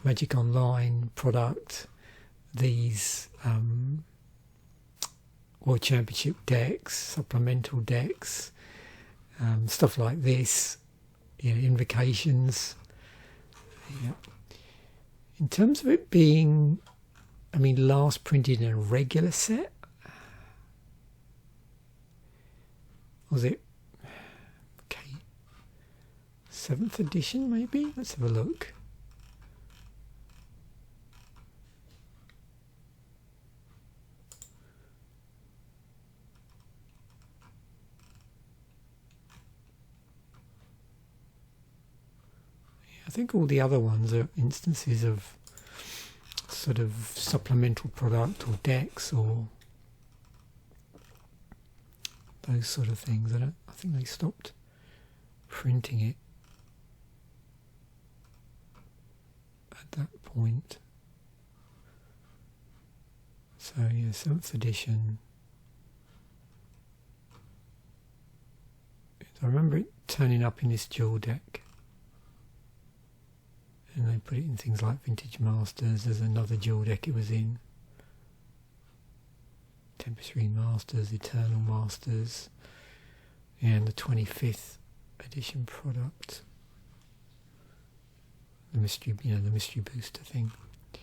Magic Online product, these World Championship decks, supplemental decks, stuff like this, you know, invocations. Yeah. In terms of it being, I mean, last printed in a regular set, was it, okay, 7th edition maybe? Let's have a look. I think all the other ones are instances of sort of supplemental product or decks or those sort of things. I think they stopped printing it at that point. So yeah, 7th edition. I remember it turning up in this dual deck. And they put it in things like Vintage Masters. There's another dual deck it was in. Tempestry Masters, Eternal Masters, and the 25th edition product. The mystery, you know, the mystery booster thing. It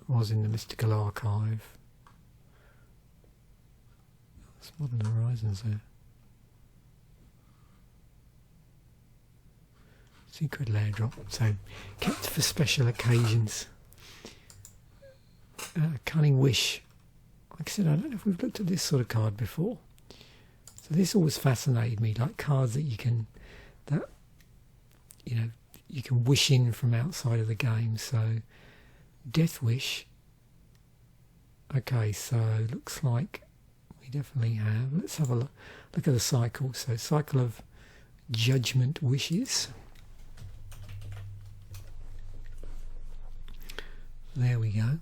was in the Mystical Archive. That's Modern Horizons there. Secret Lair Drop, so kept for special occasions. Cunning Wish. Like I said, I don't know if we've looked at this sort of card before. So this always fascinated me, like cards that you can, that, you know, you can wish in from outside of the game. So Death Wish. Okay, so looks like we definitely have. Let's have a look at the cycle. So cycle of Judgment Wishes. There we go.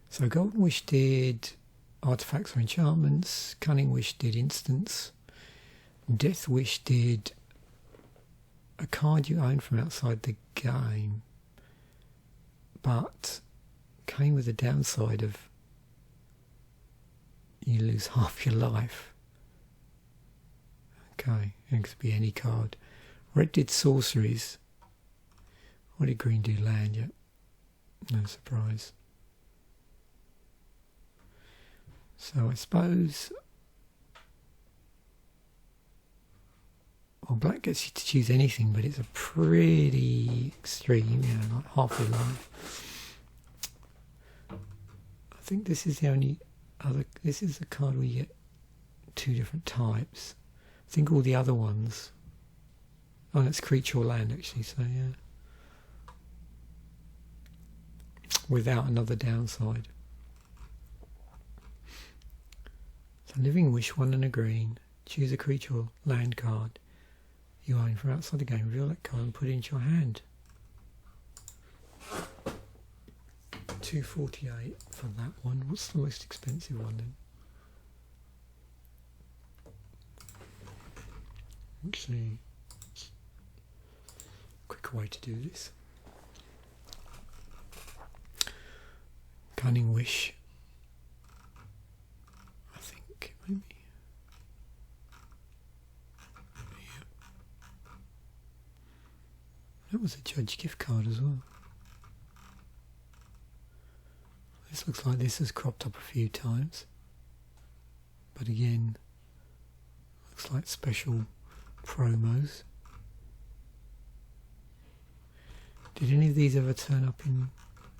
So Golden Wish did artifacts or enchantments. Cunning Wish did instants. Death Wish did a card you own from outside the game, but came with the downside of you lose half your life. Okay, it could be any card. Red did sorceries. What did green do? Land, yet? No surprise. So I suppose, well, black gets you to choose anything, but it's a pretty extreme, you know, like half your life. I think this is the only other, this is the card where you get two different types. I think all the other ones, oh, that's creature or land actually, so yeah. Without another downside. So Living Wish, 1 and a green. Choose a creature or land card you own from outside the game. Reveal that card and put it into your hand. 248 for that one. What's the most expensive one then? Actually, quicker way to do this. Cunning Wish. I think maybe. Yeah. That was a Judge gift card as well. This looks like this has cropped up a few times. But again, looks like special promos. Did any of these ever turn up in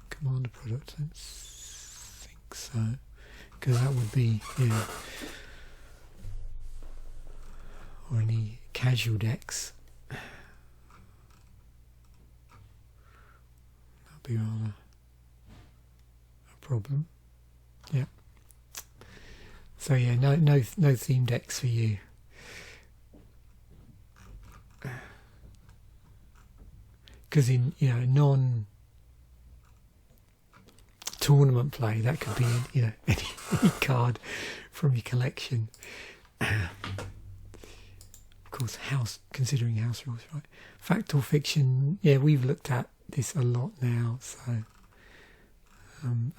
Commander products? I don't think so, because that would be, yeah, or any casual decks. That'd be rather a problem. Yeah. So yeah, no theme decks for you. Because in, you know, non-tournament play, that could be, you know, any card from your collection. Of course, considering house rules, right? Fact or fiction, yeah, we've looked at this a lot now, so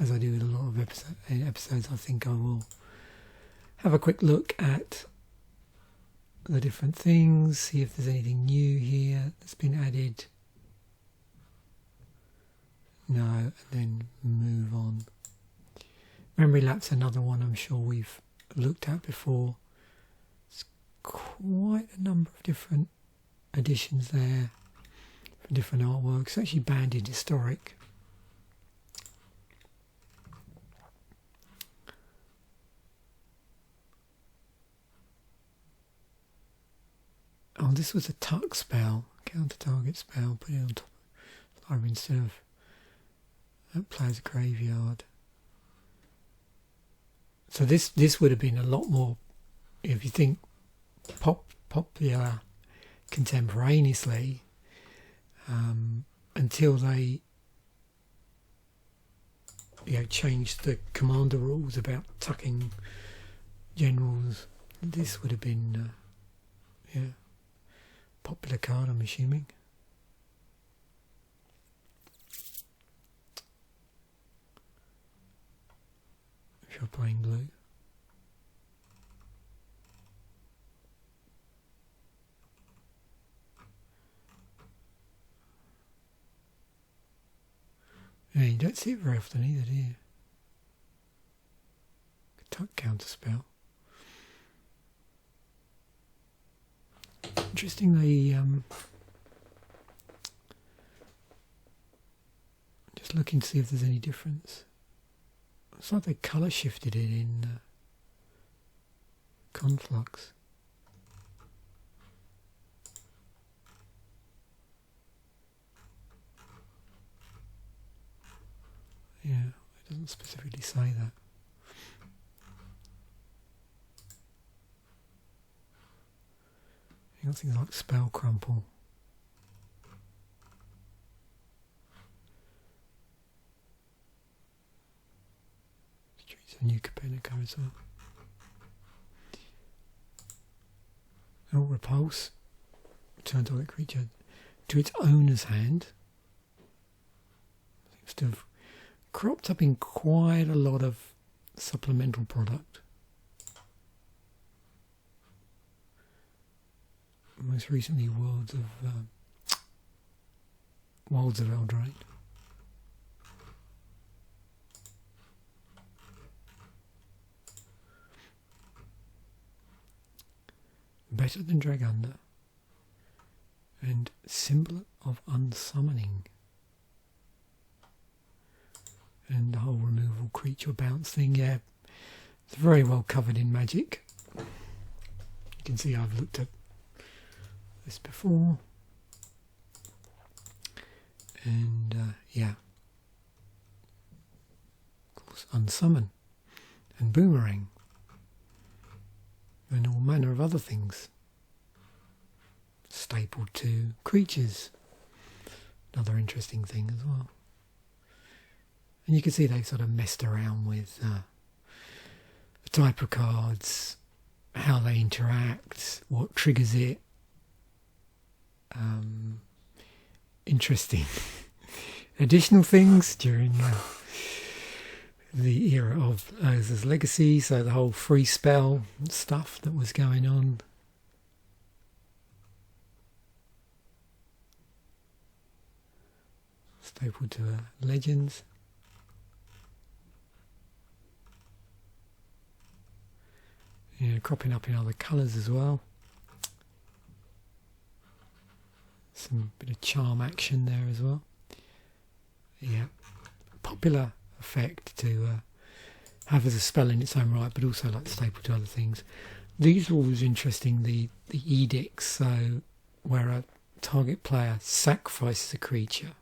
as I do with a lot of episodes, I think I will have a quick look at the different things, see if there's anything new here that's been added. No, and then move on. Memory Lapse, another one I'm sure we've looked at before. It's quite a number of different editions there from different artworks. It's actually banned in historic. Oh, this was a tuck spell, counter target spell, put it on top of the library instead of that player's graveyard. So this would have been a lot more, if you think popular contemporaneously, until they, you know, changed the commander rules about tucking generals. This would have been, yeah, popular card, I'm assuming. If you're playing blue. Yeah, you don't see it very often either, do you? Tuck Counterspell. Interesting, they just looking to see if there's any difference. It's like they colour shifted it in Conflux. Yeah, it doesn't specifically say that. You got things like Spell Crumple. Streets of New Capennico as well. Oh, Repulse. Turn target creature to its owner's hand. Seems to have cropped up in quite a lot of supplemental product. Most recently, Wilds of Eldraine. Better than Dragunder. And Symbol of Unsummoning. And the whole removal creature bounce thing, yeah. It's very well covered in Magic. You can see I've looked at this before. And yeah. Of course, Unsummon. And Boomerang. And all manner of other things. Stapled to creatures. Another interesting thing as well. And you can see they've sort of messed around with the type of cards, how they interact, what triggers it. Interesting additional things during the era of Urza's Legacy, so the whole free spell stuff that was going on. Stapled to Legends. Yeah, cropping up in other colours as well. Some bit of charm action there as well. Yeah, popular effect to have as a spell in its own right, but also like staple to other things. These were always interesting, the edicts, so where a target player sacrifices a creature.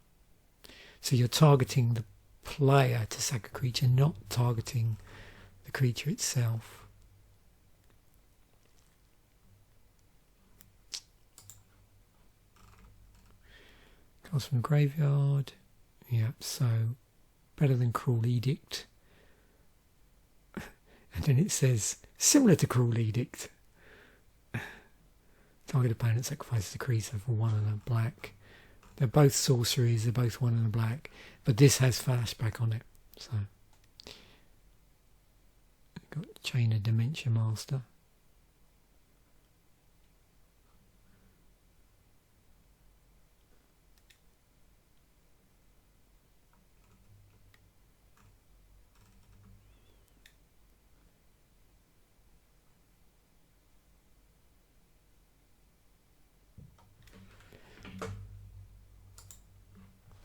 So you're targeting the player to sack a creature, not targeting the creature itself. Cards from the graveyard. Yep, so better than Cruel Edict. And then it says, similar to Cruel Edict. Target opponent sacrifices a creature for 1 and a black. They're both sorceries, they're both 1 and a black. But this has flashback on it. So got Chain of Dementia Master.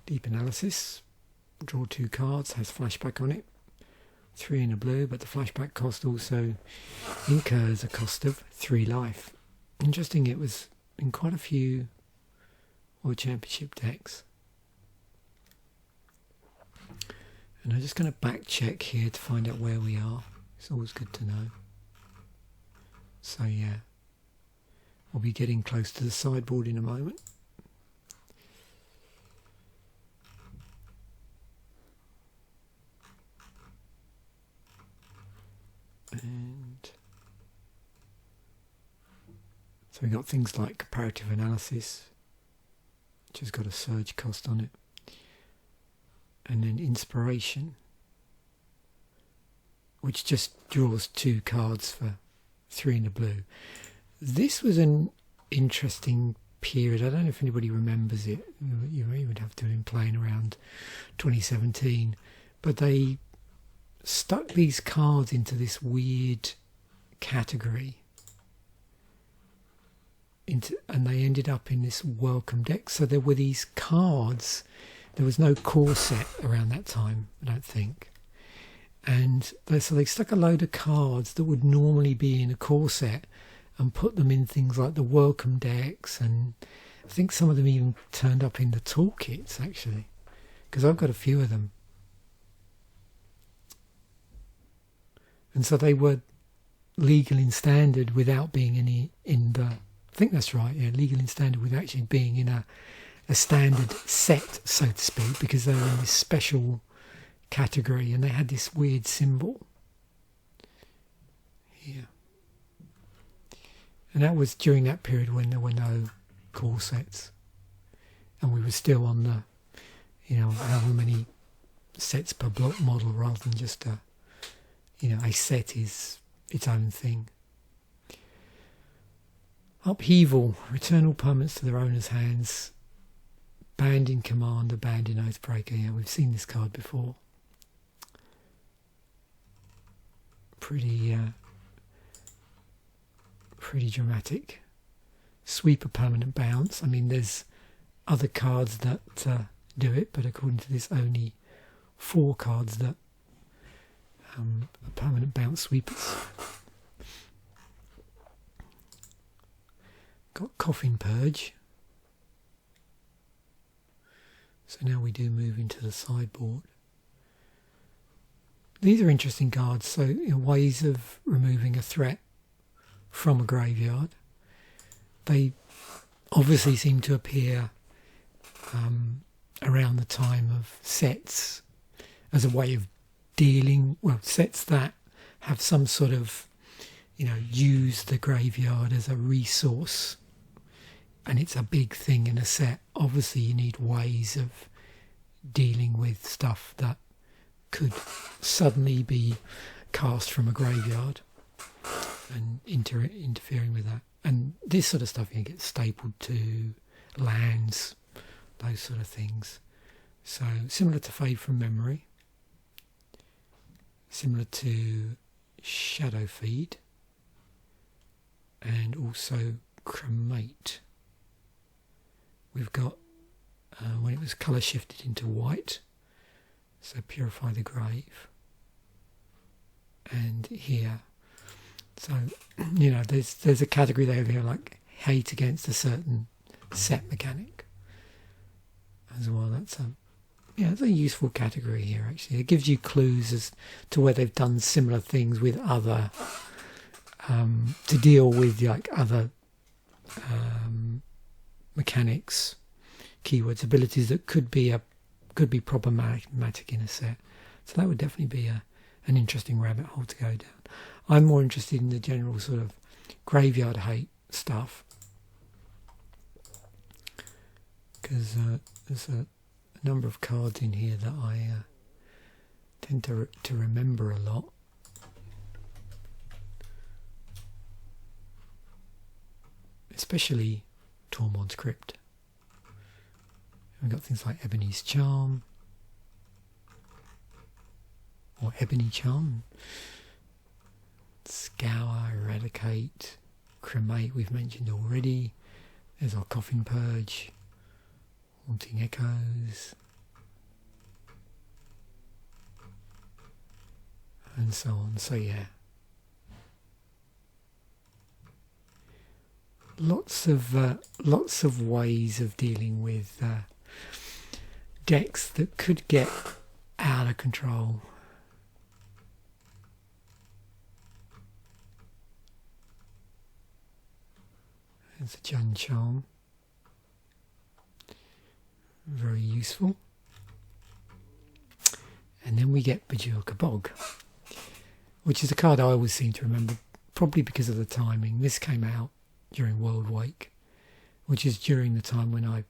Deep Analysis, draw 2 cards, has flashback on it, 3 in a blue, but the flashback cost also incurs a cost of 3 life. Interesting, it was in quite a few World Championship decks. And I'm just going to back check here to find out where we are. It's always good to know. So yeah, we'll be getting close to the sideboard in a moment. And so we got things like Comparative Analysis, which has got a surge cost on it, and then Inspiration, which just draws 2 cards for 3 in the blue. This was an interesting period. I don't know if anybody remembers it. You would have to have been playing around 2017, but they stuck these cards into this weird category, and they ended up in this welcome deck. So there were these cards, there was no core set around that time, I don't think, and so they stuck a load of cards that would normally be in a core set and put them in things like the welcome decks, and I think some of them even turned up in the toolkits actually, because I've got a few of them. and so they were legal in standard without being any in the. I think that's right. Yeah, legal in standard without actually being in a standard set, so to speak, because they were in this special category, and they had this weird symbol here. And that was during that period when there were no core sets, and we were still on the, however many sets per block model, rather than just a set is its own thing. Upheaval, return all permanents to their owner's hands. Banned in Commander, banned in Oathbreaker. Yeah, we've seen this card before. Pretty dramatic. Sweep a permanent bounce. I mean, there's other cards that do it, but according to this, only 4 cards that are permanent bounce sweepers. Got Coffin Purge. So now we do move into the sideboard. These are interesting cards, so ways of removing a threat from a graveyard. They obviously seem to appear around the time of sets as a way of dealing, sets that have some sort of, use the graveyard as a resource, and it's a big thing in a set. Obviously you need ways of dealing with stuff that could suddenly be cast from a graveyard and interfering with that. And this sort of stuff gets stapled to lands, those sort of things. So similar to Fade from Memory, similar to Shadow Feed, and also Cremate. We've got when it was colour shifted into white, so Purify the Grave, and here, so there's a category there like hate against a certain set mechanic as well. It's a useful category here. Actually, it gives you clues as to where they've done similar things with other to deal with other mechanics, keywords, abilities that could be problematic in a set. So that would definitely be an interesting rabbit hole to go down. I'm more interested in the general sort of graveyard hate stuff, because there's a number of cards in here that I tend to remember a lot. Especially Tormod's Crypt. We've got things like Ebony's Charm, or Ebony Charm, Scour, Eradicate, Cremate we've mentioned already. There's our Coffin Purge, Haunting Echoes, and so on. So yeah, lots of ways of dealing with decks that could get out of control. There's a Jun Charm, very useful. And then we get Bajilka Bog, which is a card I always seem to remember, probably because of the timing. This came out during World Wake, which is during the time when I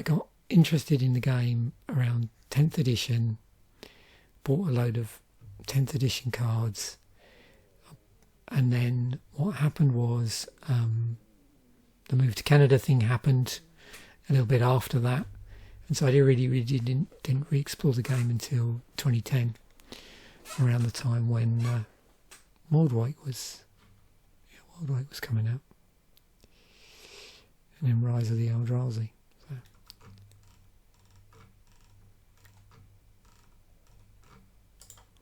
got interested in the game around 10th edition, bought a load of 10th edition cards, and then what happened was the move to Canada thing happened a little bit after that, and so I really didn't re-explore the game until 2010, around the time when World Wake was coming out, and then Rise of the Eldrazi. So.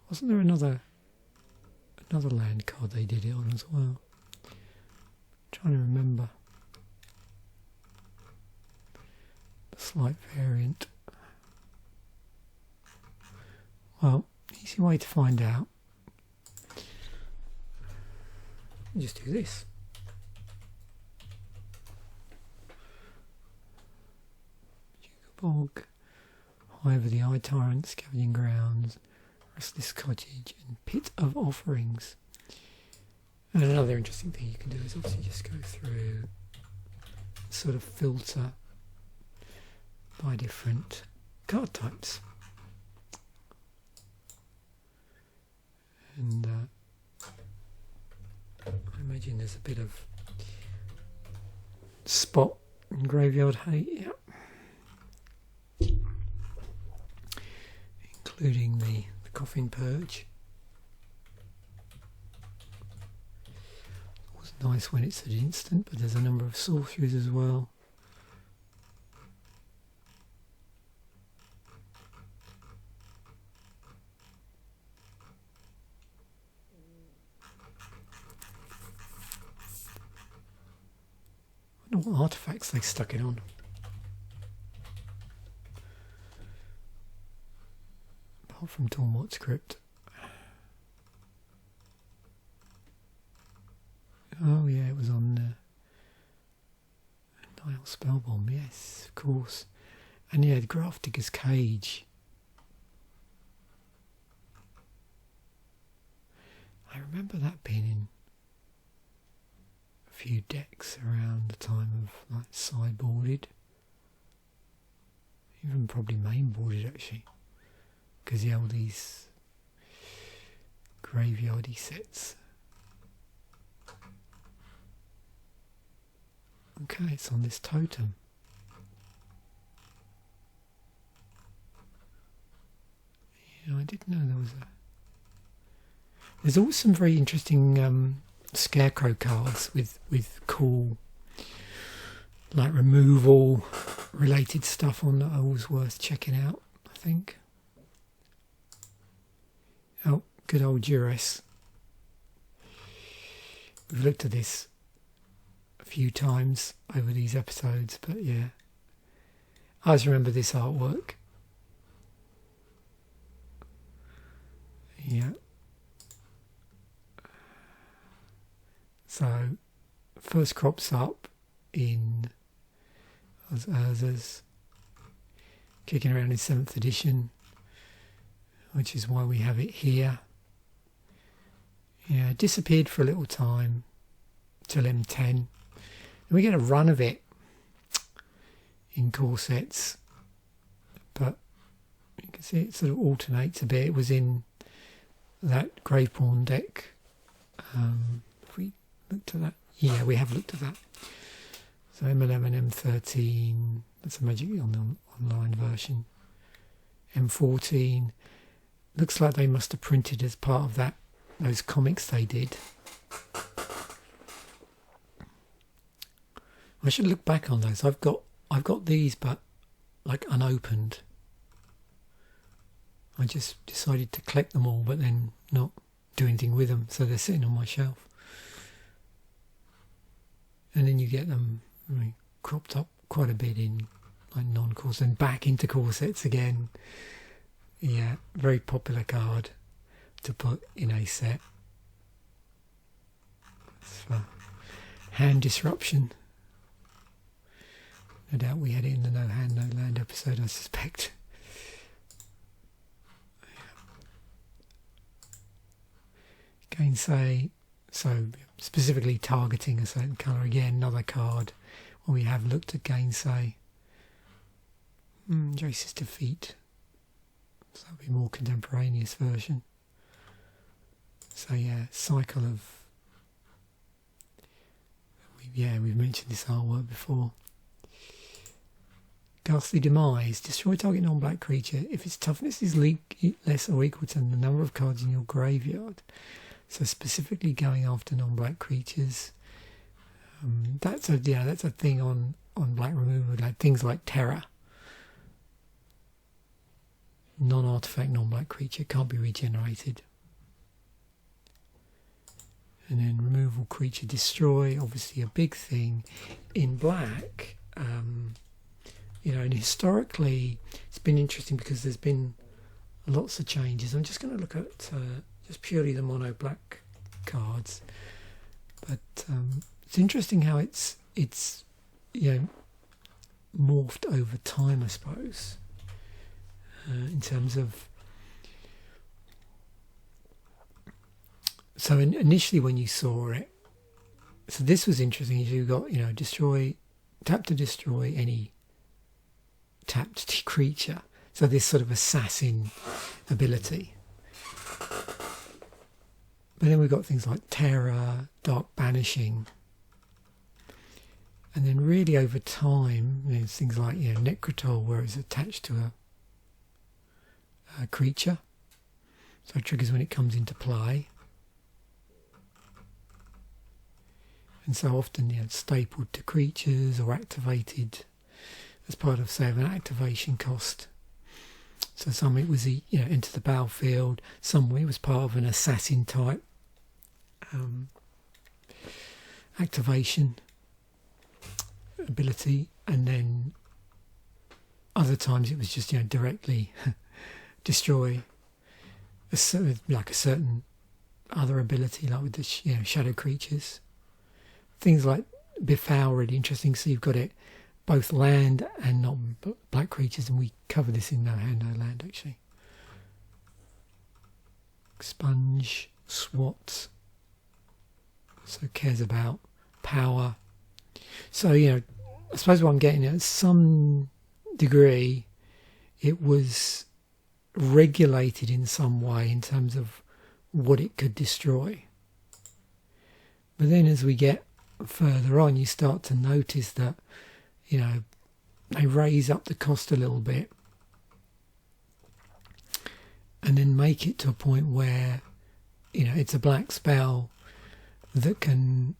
Wasn't there another land card they did it on as well? I'm trying to remember. A slight variant. Well, Easy way to find out. Just do this. Bog, Hive of the Eye Tyrant, Scavenging Grounds, Restless Cottage, and Pit of Offerings. And another interesting thing you can do is obviously just go through, sort of filter by different card types. And I imagine there's a bit of spot and graveyard hate, yeah. Including the Coffin Purge. It's nice when it's an instant, but there's a number of sorceries as well. I wonder what artifacts they stuck it on. From Tormod's Crypt. Oh yeah, it was on Nile Spellbomb, yes, of course. And yeah, the Grafdigger's Cage. I remember that being in a few decks around the time of like sideboarded. Even probably mainboarded actually. Because yeah, all these graveyardy sets. Okay, it's on this totem. Yeah, I didn't know there was a... There's also some very interesting scarecrow cards with cool, like removal related stuff on that are always worth checking out, I think. Oh, good old Duress. We've looked at this a few times over these episodes, but yeah. I always remember this artwork. Yeah. So, first crops up in Urza's, kicking around in 7th edition. Which is why we have it here. Yeah, it disappeared for a little time till M10. And we get a run of it in core sets, but you can see it sort of alternates a bit. It was in that Graveborn deck. Have we looked at that? Yeah, we have looked at that. So M11, M13, that's a Magic on the online version. M14. Looks like they must have printed as part of that, those comics they did. I should look back on those. I've got these, but like unopened. I just decided to collect them all, but then not do anything with them, so they're sitting on my shelf. And then you get them cropped up quite a bit in like non-core, and back into core sets again. Yeah, very popular card to put in a set. It's for hand disruption. No doubt we had it in the No Hand, No Land episode, I suspect. Gainsay, so specifically targeting a certain colour. Again, another card where we have looked at Gainsay. Jace's Defeat. So that'll be a more contemporaneous version. So yeah, cycle of... we've mentioned this artwork before. Ghastly Demise. Destroy target non-black creature if its toughness is less or equal to the number of cards in your graveyard. So specifically going after non-black creatures. That's a thing on black removal, like things like Terror. Non-artifact, non-black creature can't be regenerated. And then removal creature destroy, obviously a big thing in black. And historically it's been interesting because there's been lots of changes. I'm just going to look at just purely the mono black cards, but it's interesting how it's morphed over time, I suppose, in terms of. So initially when you saw it, so this was interesting. You got tap to destroy any tapped creature. So this sort of assassin ability. But then we've got things like terror, dark banishing, and then really over time, there's things like Necrotol, where it's attached to a creature, so it triggers when it comes into play. And so often stapled to creatures or activated as part of, say, of an activation cost. So some it was enter the battlefield, some it was part of an assassin type activation ability, and then other times it was just directly destroy a certain other ability, like with the shadow creatures. Things like Befoul, really interesting. So you've got it both land and not black creatures, and we cover this in No Hand, No Land actually. Expunge, Swat, so cares about power. So I suppose what I'm getting at some degree, it was regulated in some way in terms of what it could destroy. But then as we get further on, you start to notice that they raise up the cost a little bit and then make it to a point where it's a black spell that can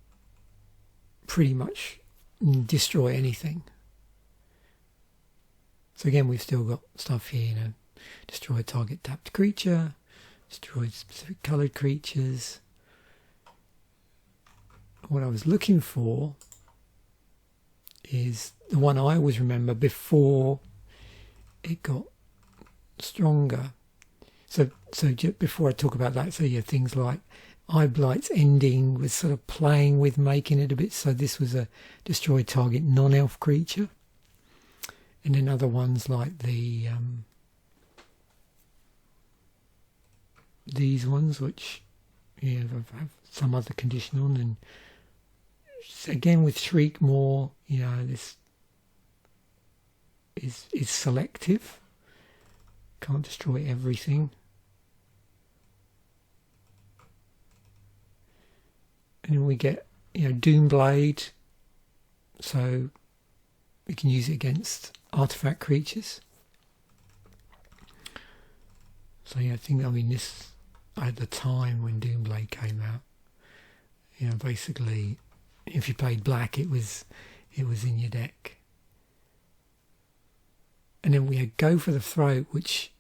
pretty much destroy anything. So again, we've still got stuff here, destroy a target tapped creature, destroy specific coloured creatures. What I was looking for is the one I always remember before it got stronger. So just before I talk about that, so things like Eye Blight's ending was sort of playing with making it a bit, so this was a destroy target non-elf creature. And then other ones like the these ones, which have some other condition on, and again with Shriek more, this is selective, can't destroy everything. And then we get Doomblade, so we can use it against artifact creatures. So this at the time when Doomblade came out, basically if you played black, it was in your deck. And then we had Go for the Throat, which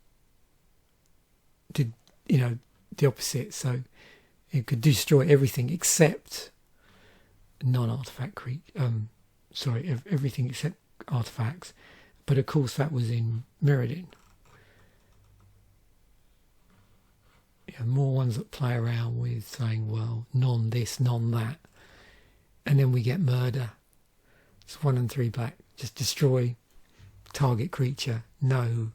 did the opposite. So it could destroy everything except non-artifact everything except artifacts. But of course that was in Mirrodin. More ones that play around with saying, well, non this, non that. And then we get Murder. It's 1 and 3 black. Just destroy target creature, no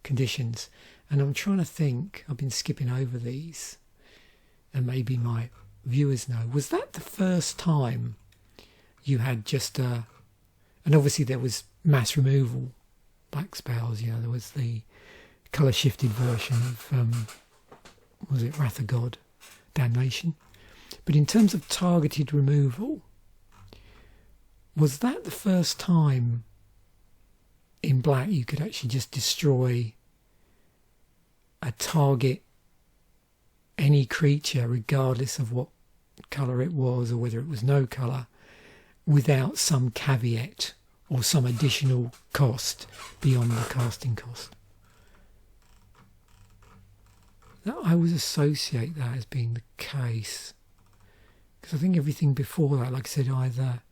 conditions. And I'm trying to think, I've been skipping over these, and maybe my viewers know, was that the first time you had just and obviously there was mass removal black spells, there was the colour shifted version of was it Wrath of God, Damnation? But in terms of targeted removal, was that the first time in black you could actually just destroy a target, any creature, regardless of what colour it was or whether it was no colour, without some caveat or some additional cost beyond the casting cost? I would associate that as being the case, because I think everything before that, like I said, either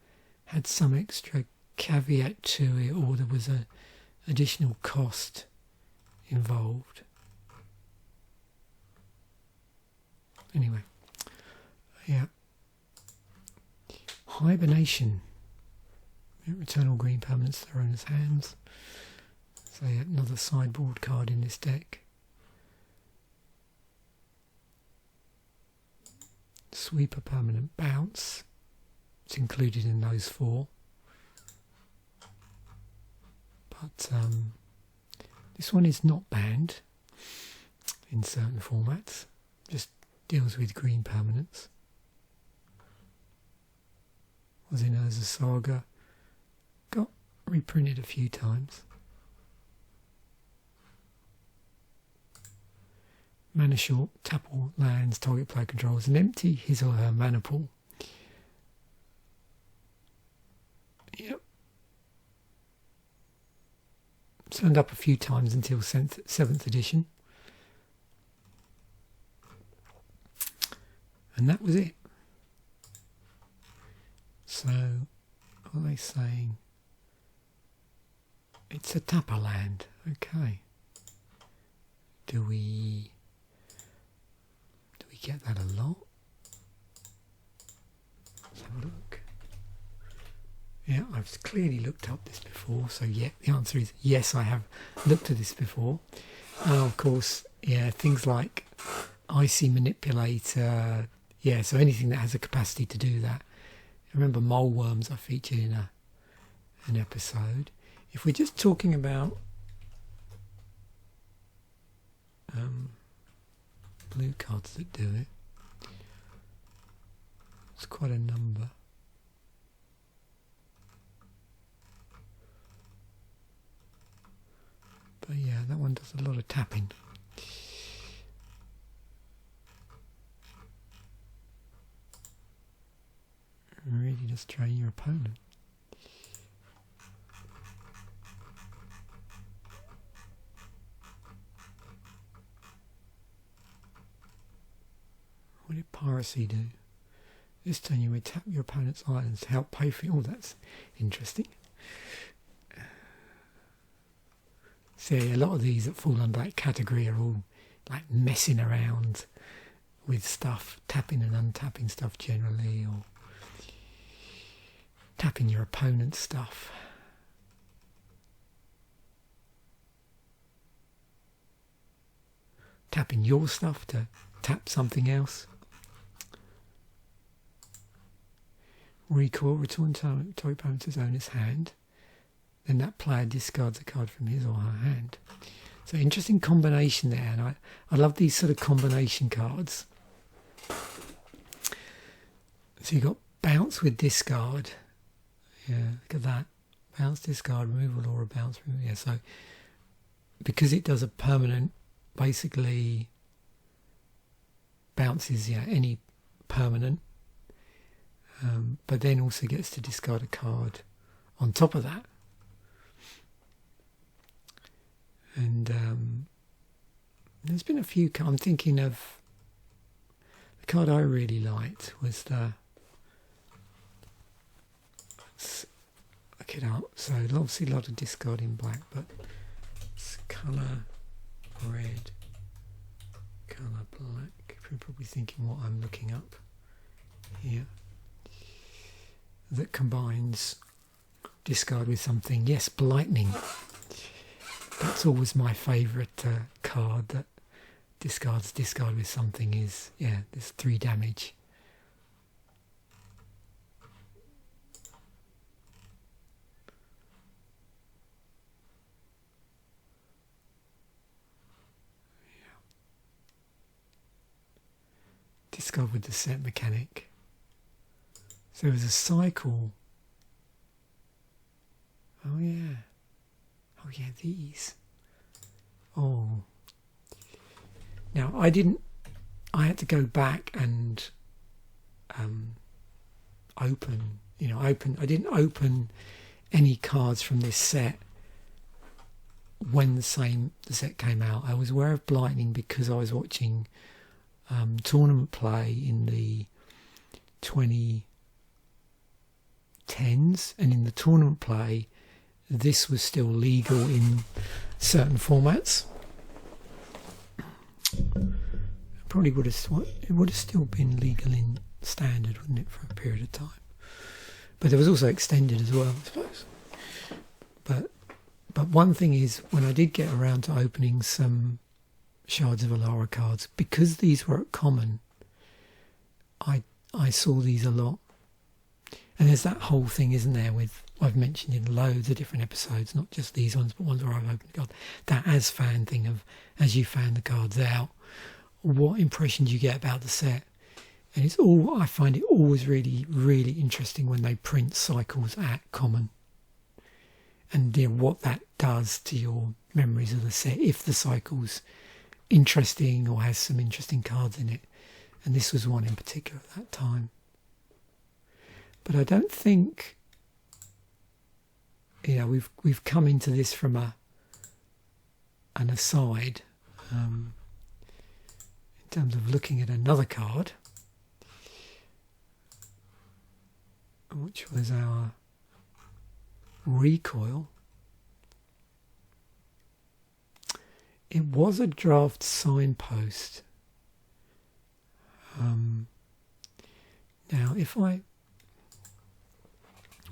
had some extra caveat to it or there was a additional cost involved. Anyway, yeah. Hibernation. Return all green permanents to their owner's hands. So yeah, another sideboard card in this deck. Sweeper permanent bounce. It's included in those 4. But this one is not banned in certain formats. Just deals with green permanents. Was in Urza Saga. Got reprinted a few times. Mana short, tap all lands target player controls and empty his or her mana pool. Yep. Turned up a few times until 7th edition. And that was it. So, what are they saying? It's a tapper land. Okay. Do we get that a lot? Let's have a look. Yeah, I've clearly looked up this before, so yeah, the answer is yes, I have looked at this before. Of course, yeah, things like Icy Manipulator, yeah, so anything that has a capacity to do that. I remember mole worms I featured in an episode. If we're just talking about blue cards that do it, it's quite a number. But yeah, that one does a lot of tapping. It really does drain your opponent. What did Piracy do? This turn you may tap your opponent's islands to help pay for it. Oh, that's interesting. See, a lot of these that fall under that category are all like messing around with stuff, tapping and untapping stuff generally, or tapping your opponent's stuff. Tapping your stuff to tap something else. Recoil, return target opponent's owner's hand. Then that player discards a card from his or her hand. So interesting combination there, and I love these sort of combination cards. So you've got bounce with discard. Yeah, look at that. Bounce, discard, removal, or a bounce. Yeah, so because it does a permanent, basically bounces, yeah, any permanent, but then also gets to discard a card on top of that. And there's been a few. I'm thinking of the card I really liked was the. Let's look it up. So obviously a lot of discard in black, but it's colour red, colour black. You're probably thinking what I'm looking up here. That combines discard with something. Yes, Blightning. That's always my favourite card that discards discard with something is, yeah, there's 3 damage. Yeah. Discard with the set mechanic. So there's a cycle. Oh yeah. Oh yeah, these. Oh. Now I had to go back and open. I didn't open any cards from this set when the set came out. I was aware of Blightning because I was watching tournament play in the 2010s, and in the tournament play this was still legal in certain formats. probably would have still been legal in standard, wouldn't it, for a period of time? But there was also extended as well, I suppose. But one thing is, when I did get around to opening some Shards of Alara cards, because these were at common, I saw these a lot. And there's that whole thing, isn't there, with, I've mentioned in loads of different episodes, not just these ones, but ones where I've opened the card, that as fan thing of, as you fan the cards out, what impressions you get about the set. And it's all, I find it always really, really interesting when they print cycles at common. And what that does to your memories of the set, if the cycle's interesting or has some interesting cards in it. And this was one in particular at that time. But I don't think, we've come into this from an aside in terms of looking at another card, which was our Recoil. It was a draft signpost. Now,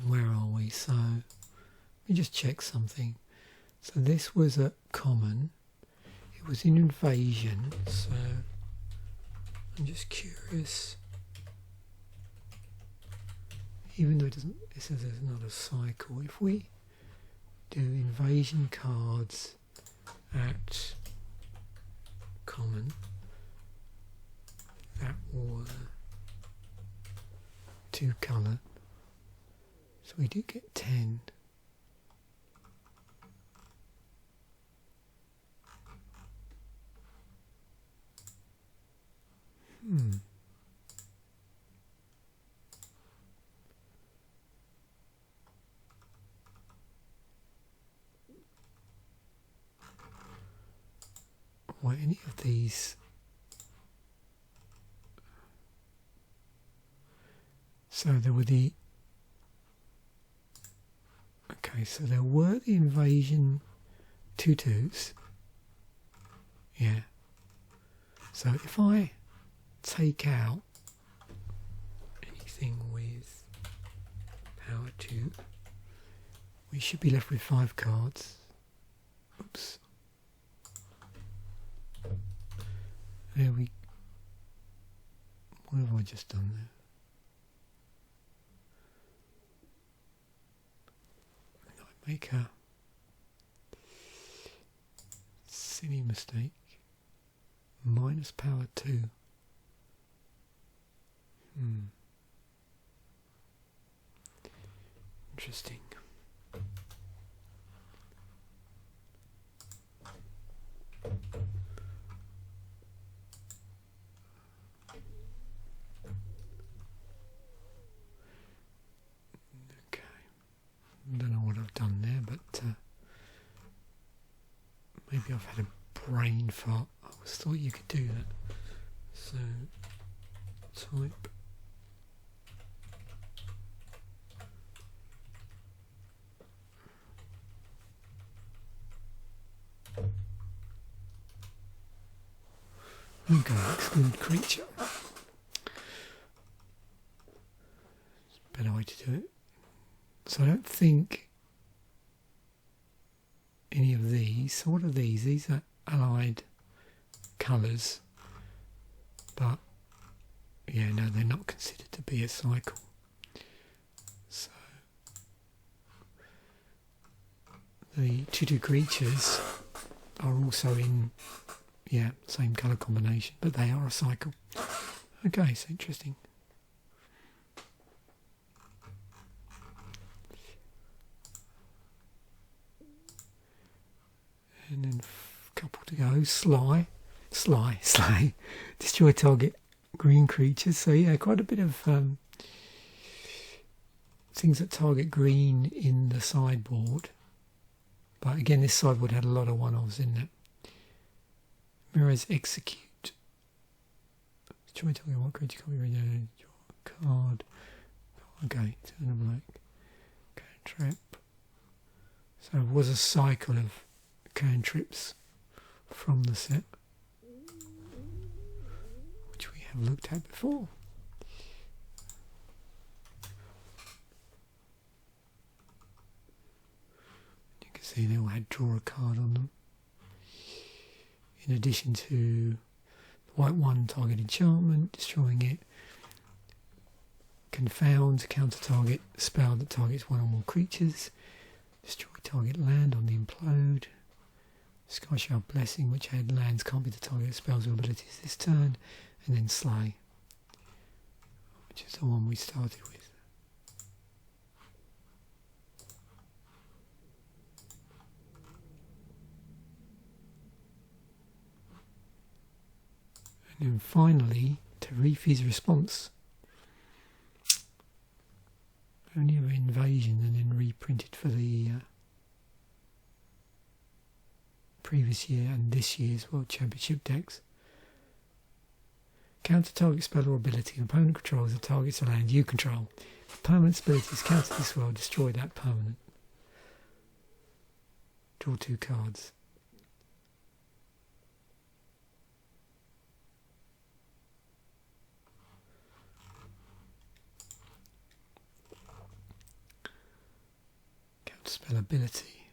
where are we? So, let me just check something. So this was at common. It was in invasion. So, I'm just curious. Even though it says there's not a cycle. If we do invasion cards at common, that were 2 colour, so we do get 10. Were any of these? So there were the... Okay, so there were the invasion 2/2s. Yeah. So if I take out anything with power 2, we should be left with 5 cards. Oops. There we... What have I just done there? I make a silly mistake. Minus power 2. Interesting. I don't know what I've done there, but maybe I've had a brain fart. I always thought you could do that. So, type. Okay, exclude creature. It's a better way to do it. So I don't think any of these, so what are these? These are allied colours, but yeah, no, they're not considered to be a cycle. So the 2/2 creatures are also in, yeah, same colour combination, but they are a cycle. Okay, so interesting. And then a couple to go. Slay. Destroy target green creatures. So yeah, quite a bit of things that target green in the sideboard. But again, this sideboard had a lot of one-offs in it. Mirrors execute. Destroy target one creature can't be read. Card. Okay, turn a black. Okay, trap. So it was a cycle of cantrips from the set. have looked at before. You can see they all had draw a card on them. In addition to the white one, target enchantment, destroying it. Confound, counter target spell that targets one or more creatures. Destroy target land on the implode. Skyshard Blessing, which had lands can't be the target of spells or abilities this turn. And then Slay, which is the one we started with. And then finally, Teferi's Response. Only an invasion and then reprinted for the previous year and this year's World Championship decks. Counter target spell or ability. An opponent controls the target's a land you control. If permanent abilities counter this spell, destroy that permanent. Draw 2 cards. Counterspell ability.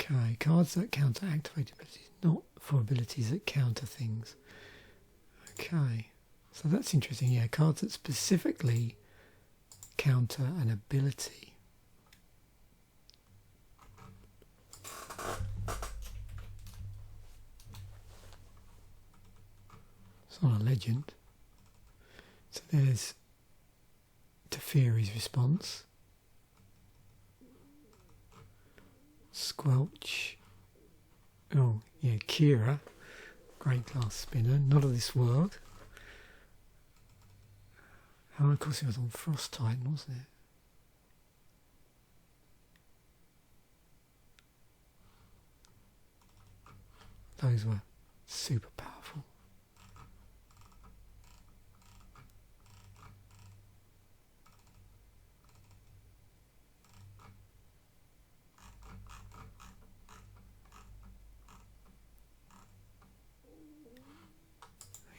Okay, cards that counter activated abilities, not for abilities that counter things. Okay, so that's interesting. Yeah, cards that specifically counter an ability. It's not a legend. So there's Teferi's Response. Squelch. Oh, yeah, Kira. Great glass spinner. Not of this world. Oh, of course it was on Frost Titan, wasn't it? Those were super powerful.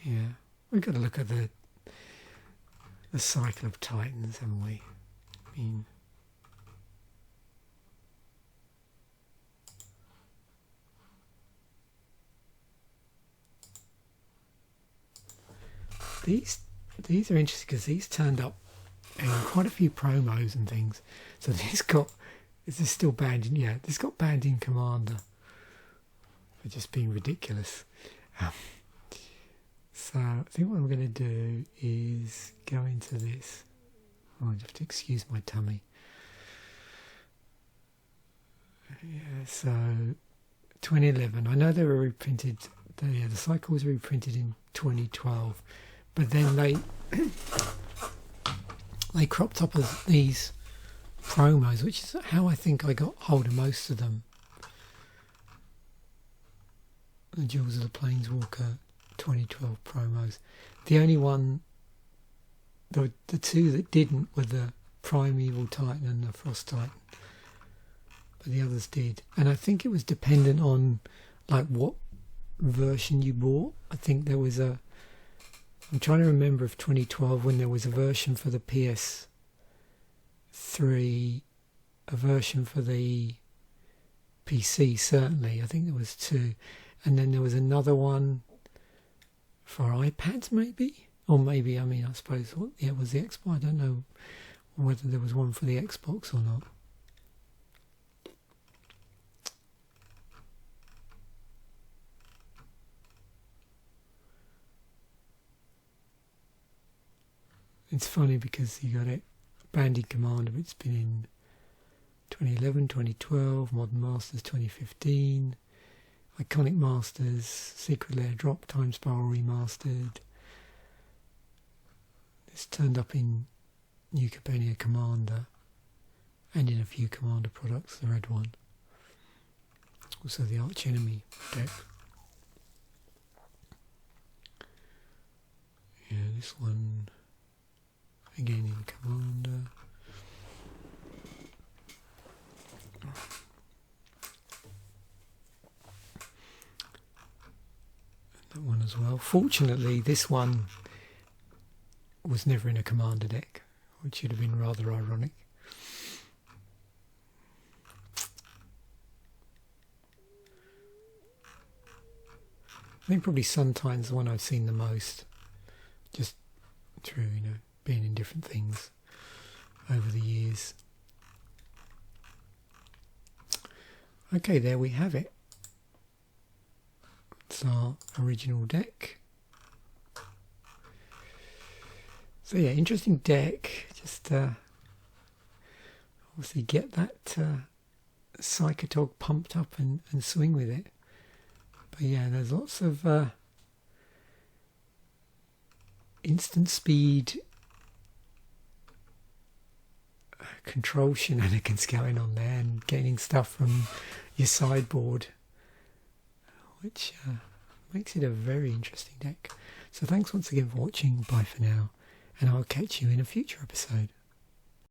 Yeah, we've got to look at the cycle of Titans, haven't we? I mean, these are interesting because these turned up in quite a few promos and things. So this is still banned in, yeah, this got banned in Commander for just being ridiculous. So I think what I'm going to do is go into this. Oh, I have to excuse my tummy. Yeah, so 2011. I know they were reprinted. The cycle was reprinted in 2012, but then they cropped up as these promos, which is how I think I got hold of most of them. The Jewels of the Planeswalker 2012 promos. The only one, the two that didn't were the Primeval Titan and the Frost Titan, but the others did. And I think it was dependent on like what version you bought. I think there was I'm trying to remember if 2012 when there was a version for the PS3, a version for the PC, certainly. I think there was 2, and then there was another one for iPads, maybe, or maybe, I mean, I suppose, it was the Xbox. I don't know whether there was one for the Xbox or not. It's funny because you got it banned in Commander, but it's been in 2011, 2012, Modern Masters 2015. Iconic Masters, Secret Lair Drop, Time Spiral Remastered. It's turned up in New Capennia Commander and in a few Commander products, the red one. Also the Arch Enemy deck. Yeah, this one again in Commander. That one as well fortunately this one was never in a commander deck, which would have been rather ironic. I think probably sometimes the one I've seen the most, just through, being in different things over the years. Okay, there we have it. It's our original deck. So yeah, interesting deck. Just obviously get that Psychatog pumped up and swing with it. But yeah, there's lots of instant speed control shenanigans going on there, and gaining stuff from your sideboard, which makes it a very interesting deck. So thanks once again for watching. Bye for now, and I'll catch you in a future episode.